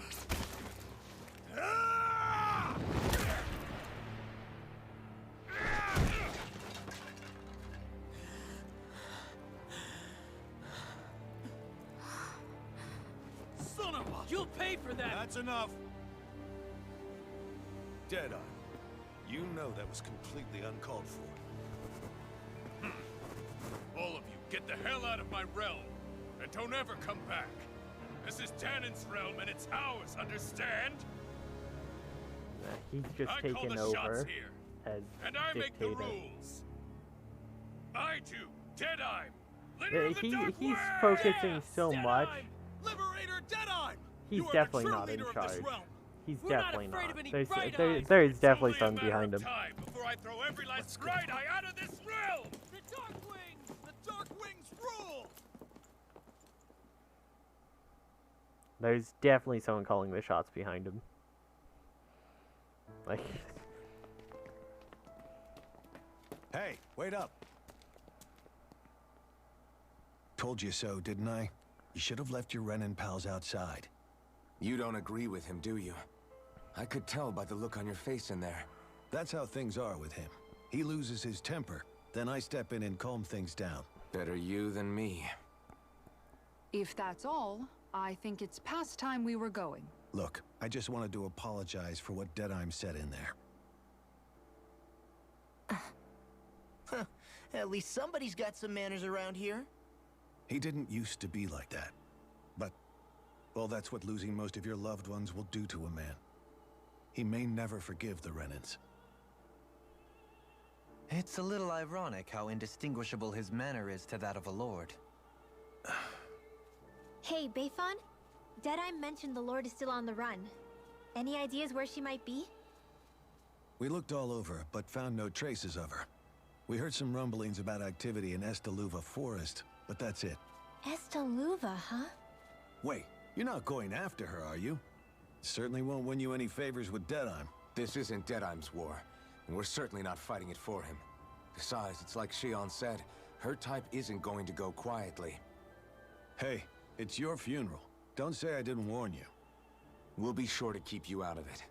Son of a... You'll pay for that! That's enough. Deadeye, you know that was completely uncalled for. All of you, get the hell out of my realm! And don't ever come back! This is Danan's realm and it's ours, understand? He's just I call taken the shots over here, as and I make the dictator. rules! I do! Deadeye! Yeah, Leader of the Dark he's Wing! focusing so much. Liberator Deadeye! He's You are definitely the true not in leader of charge. this realm. He's We're not definitely afraid not. of any There's, Bright there, Eyes. there is It's definitely only a something matter behind of him. time before I throw every last Bright Eye out of this realm! The Dark Wings! The Dark Wings rule! There's definitely someone calling the shots behind him. Like, Hey, wait up. Told you so, didn't I? You should have left your Renan pals outside. You don't agree with him, do you? I could tell by the look on your face in there. That's how things are with him. He loses his temper, then I step in and calm things down. Better you than me. If that's all, I think it's past time we were going. Look, I just wanted to apologize for what Deadeye said in there. At least somebody's got some manners around here. He didn't used to be like that. But, well, that's what losing most of your loved ones will do to a man. He may never forgive the Renans. It's a little ironic how indistinguishable his manner is to that of a lord. Hey, Bayfon? Deadeye mentioned the Lord is still on the run. Any ideas where she might be? We looked all over, but found no traces of her. We heard some rumblings about activity in Estaluva Forest, but that's it. Estaluva, huh? Wait, you're not going after her, are you? Certainly won't win you any favors with Deadeye. This isn't Deadeye's war, and we're certainly not fighting it for him. Besides, it's like Shion said, her type isn't going to go quietly. Hey, it's your funeral. Don't say I didn't warn you. We'll be sure to keep you out of it.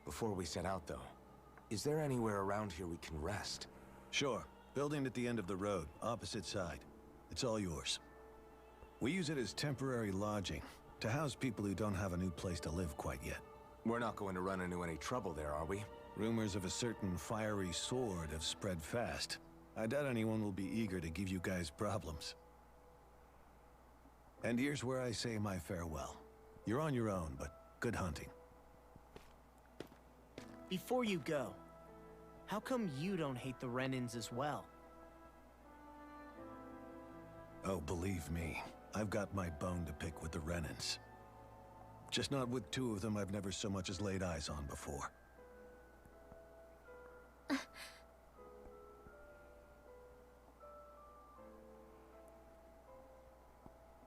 Before we set out, though, is there anywhere around here we can rest? Sure. Building at the end of the road, opposite side. It's all yours. We use it as temporary lodging, to house people who don't have a new place to live quite yet. We're not going to run into any trouble there, are we? Rumors of a certain fiery sword have spread fast. I doubt anyone will be eager to give you guys problems. And here's where I say my farewell. You're on your own, but good hunting. Before you go, how come you don't hate the Renans as well? Oh, believe me, I've got my bone to pick with the Renans. Just not with two of them I've never so much as laid eyes on before.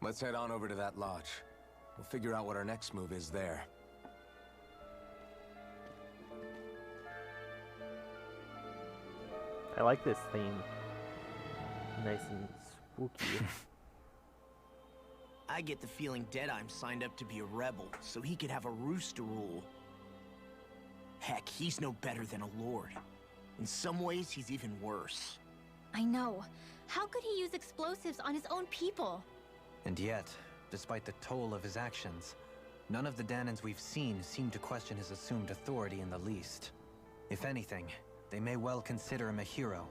Let's head on over to that lodge. We'll figure out what our next move is there. I like this theme. Nice and spooky. I get the feeling Deadeye signed up to be a rebel, so he could have a roost to rule. Heck, he's no better than a lord. In some ways, he's even worse. I know. How could he use explosives on his own people? And yet, despite the toll of his actions, none of the Danans we've seen seem to question his assumed authority in the least. If anything, they may well consider him a hero,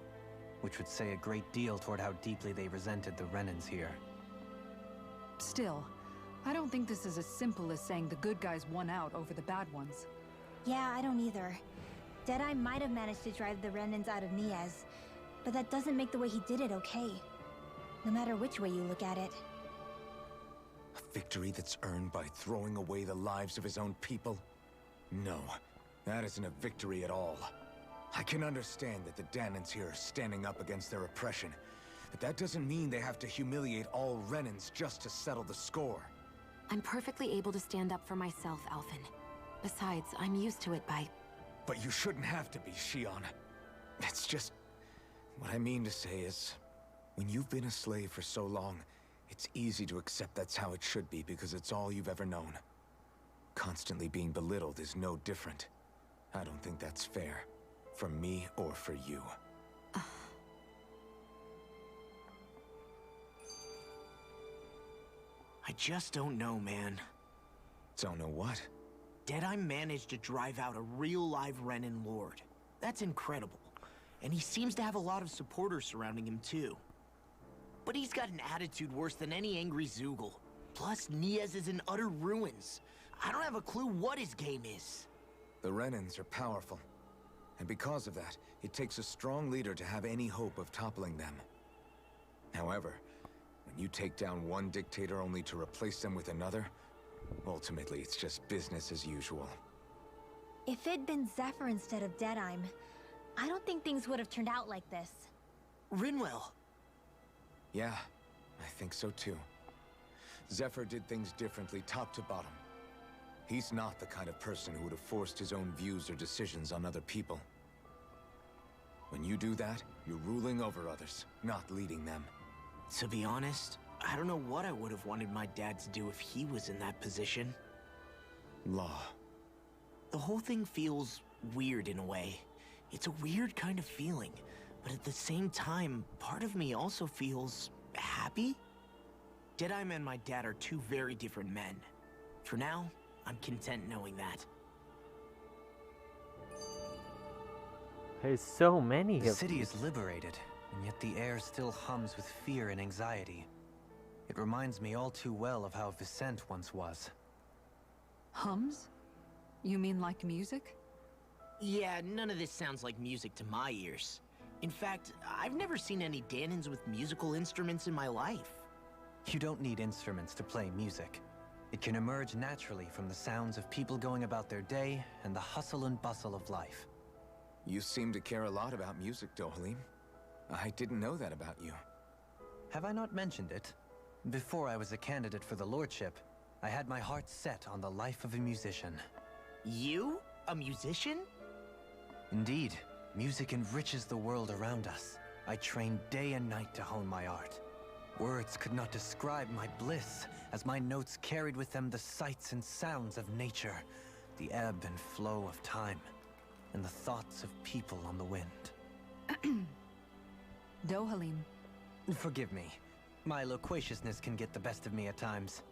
which would say a great deal toward how deeply they resented the Renans here. Still, I don't think this is as simple as saying the good guys won out over the bad ones. Yeah, I don't either. Deadeye might have managed to drive the Renans out of Niaz, but that doesn't make the way he did it okay. No matter which way you look at it. A victory that's earned by throwing away the lives of his own people? No, that isn't a victory at all. I can understand that the Danans here are standing up against their oppression, but that doesn't mean they have to humiliate all Renans just to settle the score. I'm perfectly able to stand up for myself, Alphen. Besides, I'm used to it by... But you shouldn't have to be, Shionne. It's just... What I mean to say is, when you've been a slave for so long, it's easy to accept that's how it should be because it's all you've ever known. Constantly being belittled is no different. I don't think that's fair. For me or for you. I just don't know, man. Don't know what? Deadeye managed to drive out a real live Renan lord. That's incredible. And he seems to have a lot of supporters surrounding him too. But he's got an attitude worse than any angry Zoogle. Plus, Niaz is in utter ruins. I don't have a clue what his game is. The Renans are powerful. And because of that, it takes a strong leader to have any hope of toppling them. However, when you take down one dictator only to replace them with another, ultimately it's just business as usual. If it'd been Zephyr instead of Deadeye, I don't think things would have turned out like this. Rinwell! Yeah, I think so too. Zephyr did things differently top to bottom. He's not the kind of person who would have forced his own views or decisions on other people. When you do that, you're ruling over others, not leading them. To be honest, I don't know what I would have wanted my dad to do if he was in that position. Law. The whole thing feels weird in a way. It's a weird kind of feeling, but at the same time, part of me also feels happy? Deadeye and my dad are two very different men. For now, I'm content knowing that. There's so many The of city these. is liberated, and yet the air still hums with fear and anxiety. It reminds me all too well of how Vicente once was. Hums? You mean like music? Yeah, none of this sounds like music to my ears. In fact, I've never seen any Danans with musical instruments in my life. You don't need instruments to play music. It can emerge naturally from the sounds of people going about their day and the hustle and bustle of life. You seem to care a lot about music, Dohalim. I didn't know that about you. Have I not mentioned it? Before I was a candidate for the lordship, I had my heart set on the life of a musician. You? A musician? Indeed, music enriches the world around us. I trained day and night to hone my art. Words could not describe my bliss, as my notes carried with them the sights and sounds of nature, the ebb and flow of time, and the thoughts of people on the wind. Dohalim. Forgive me. My loquaciousness can get the best of me at times.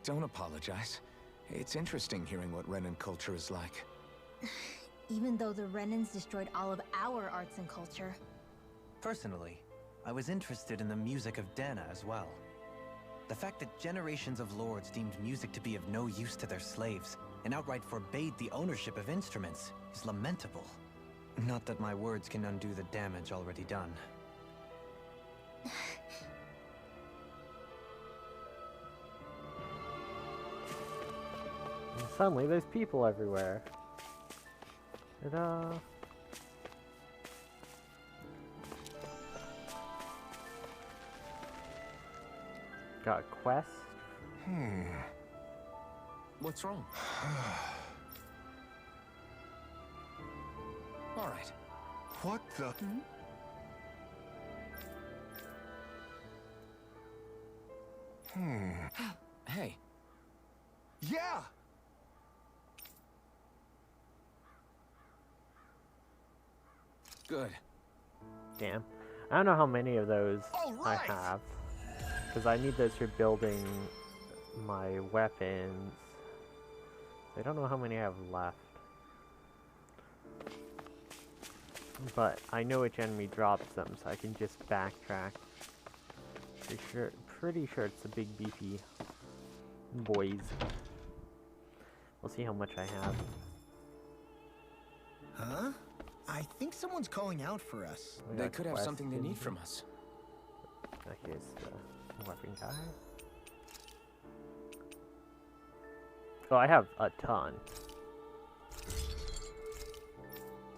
Don't apologize. It's interesting hearing what Renan culture is like. Even though the Renans destroyed all of our arts and culture. Personally, I was interested in the music of Dana as well. The fact that generations of lords deemed music to be of no use to their slaves, and outright forbade the ownership of instruments, is lamentable. Not that my words can undo the damage already done. And suddenly there's people everywhere. Ta-da! Got a quest? What's wrong? All right. What the? Hey. Yeah! Good. Damn. I don't know how many of those All I right. have. Because I need those for building my weapons. I don't know how many I have left. But I know which enemy drops them, so I can just backtrack. Pretty sure it's the big beefy boys. We'll see how much I have. Huh? I think someone's calling out for us. We They got could have something they need questions. from us. Here's the weapon guy. Oh, I have a ton.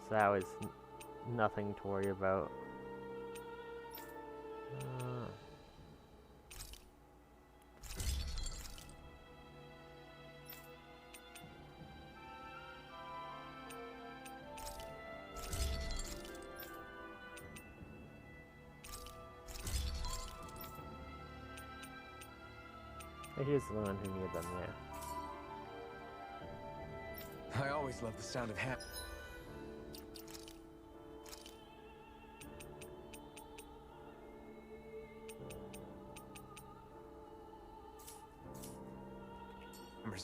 So that was nothing to worry about. Here's the one who needed them, yeah. I always love the sound of hammers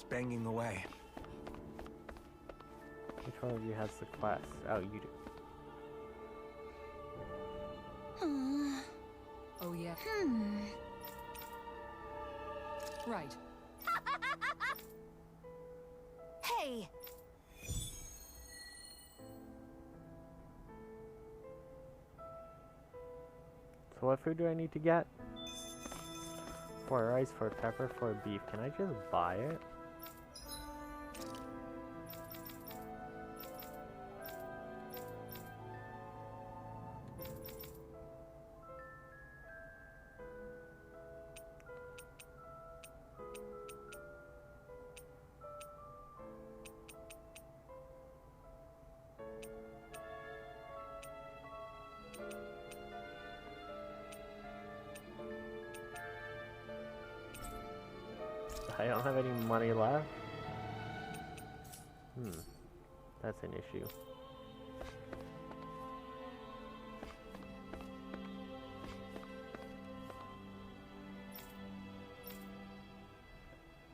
banging away. Which one of you has the quest? Oh, you do. Oh, yeah. Right. Hey! So what food do I need to get? 4 rice, 4 pepper, 4 beef. Can I just buy it? I don't have any money left. That's an issue.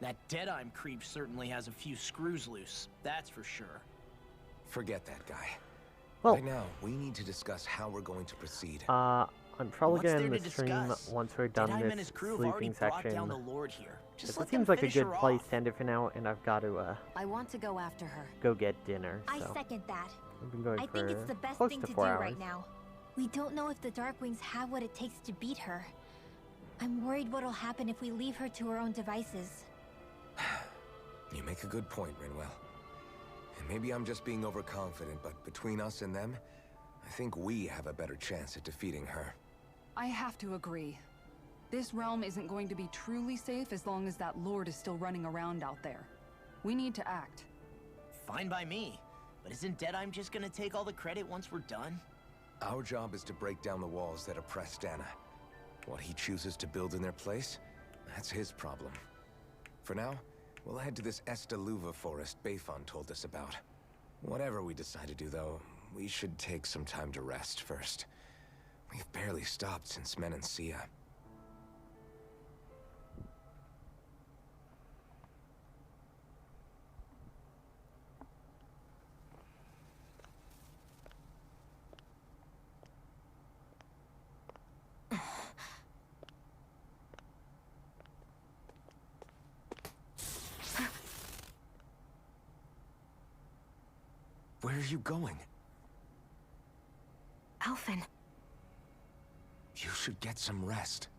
That Deadeye creep certainly has a few screws loose, that's for sure. Forget that guy. Well, Right now, we need to discuss how we're going to proceed. I'm probably What's gonna there end to the stream discuss? once we're done Deadeye and this his crew have already sleeping brought section. down the Lord here. Just This let seems them like a finish good her place off. to end it for now, and I've got to I want to go after her. go get dinner. I So second that. I've been going I for think it's the best close thing to to do 4 hours. right now. We don't know if the Darkwings have what it takes to beat her. I'm worried what'll happen if we leave her to her own devices. You make a good point, Rinwell. And maybe I'm just being overconfident, but between us and them, I think we have a better chance at defeating her. I have to agree. This realm isn't going to be truly safe as long as that Lord is still running around out there. We need to act. Fine by me. But isn't Deadeye just gonna take all the credit once we're done? Our job is to break down the walls that oppress Dana. What he chooses to build in their place, that's his problem. For now, we'll head to this Estaluva forest Bayfon told us about. Whatever we decide to do, though, we should take some time to rest first. We've barely stopped since Menancia. Where are you going? Alphen. You should get some rest.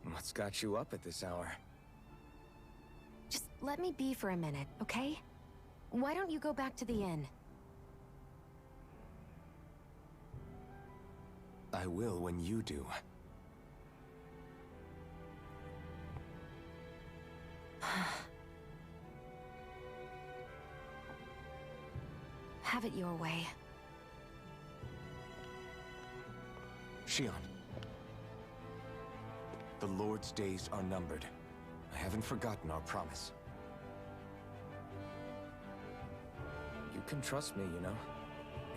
What's got you up at this hour? Just let me be for a minute, okay? Why don't you go back to the inn? I will when you do. Have it your way. Shion. The Lord's days are numbered. I haven't forgotten our promise. You can trust me, you know.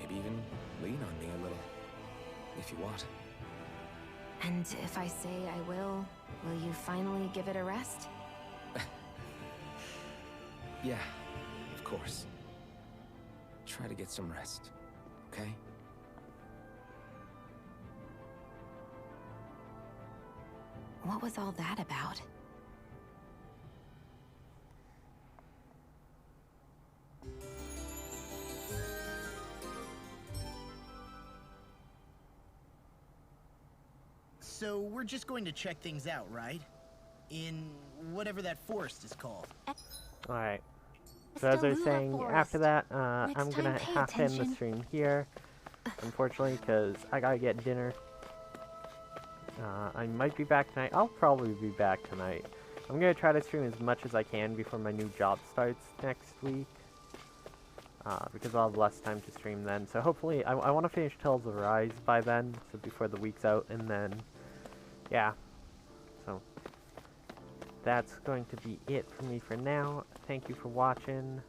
Maybe even lean on me a little, if you want. And if I say I will you finally give it a rest? Yeah, of course. Try to get some rest, okay? What was all that about? So we're just going to check things out, right? In whatever that forest is called. Alright. So as I was saying, after that, I'm gonna have to end the stream here, unfortunately, because I gotta get dinner. I might be back tonight. I'll probably be back tonight. I'm gonna try to stream as much as I can before my new job starts next week, because I'll have less time to stream then. So hopefully, I want to finish Tales of Arise by then, so before the week's out, and then, yeah. So that's going to be it for me for now. Thank you for watching.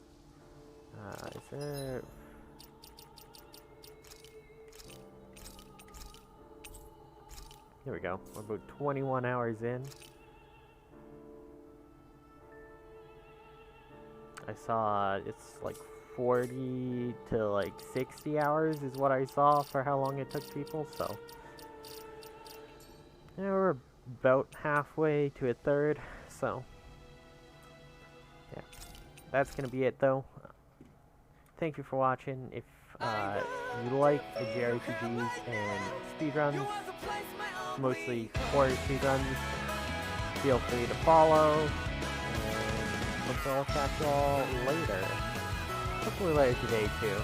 Is there... Here we go. We're about 21 hours in. I saw it's like 40 to like 60 hours is what I saw for how long it took people, so... Yeah, we're about halfway to a third, so... Yeah. That's gonna be it though. Thank you for watching. If you like JRPGs and speedruns, mostly horror speedruns, feel free to follow, and hopefully I'll catch you all later. Hopefully later today too.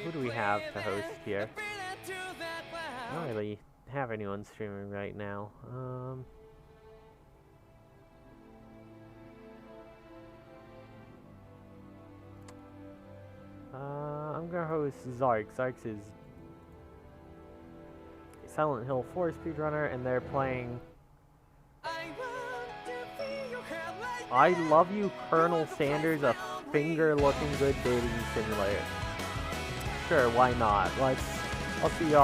Who do we have to host here? I don't really have anyone streaming right now. I'm gonna host Zark. Zark's is Silent Hill 4 speedrunner, and they're playing I Love You, Colonel Sanders, a finger-looking good dating simulator. Sure, why not? I'll see y'all.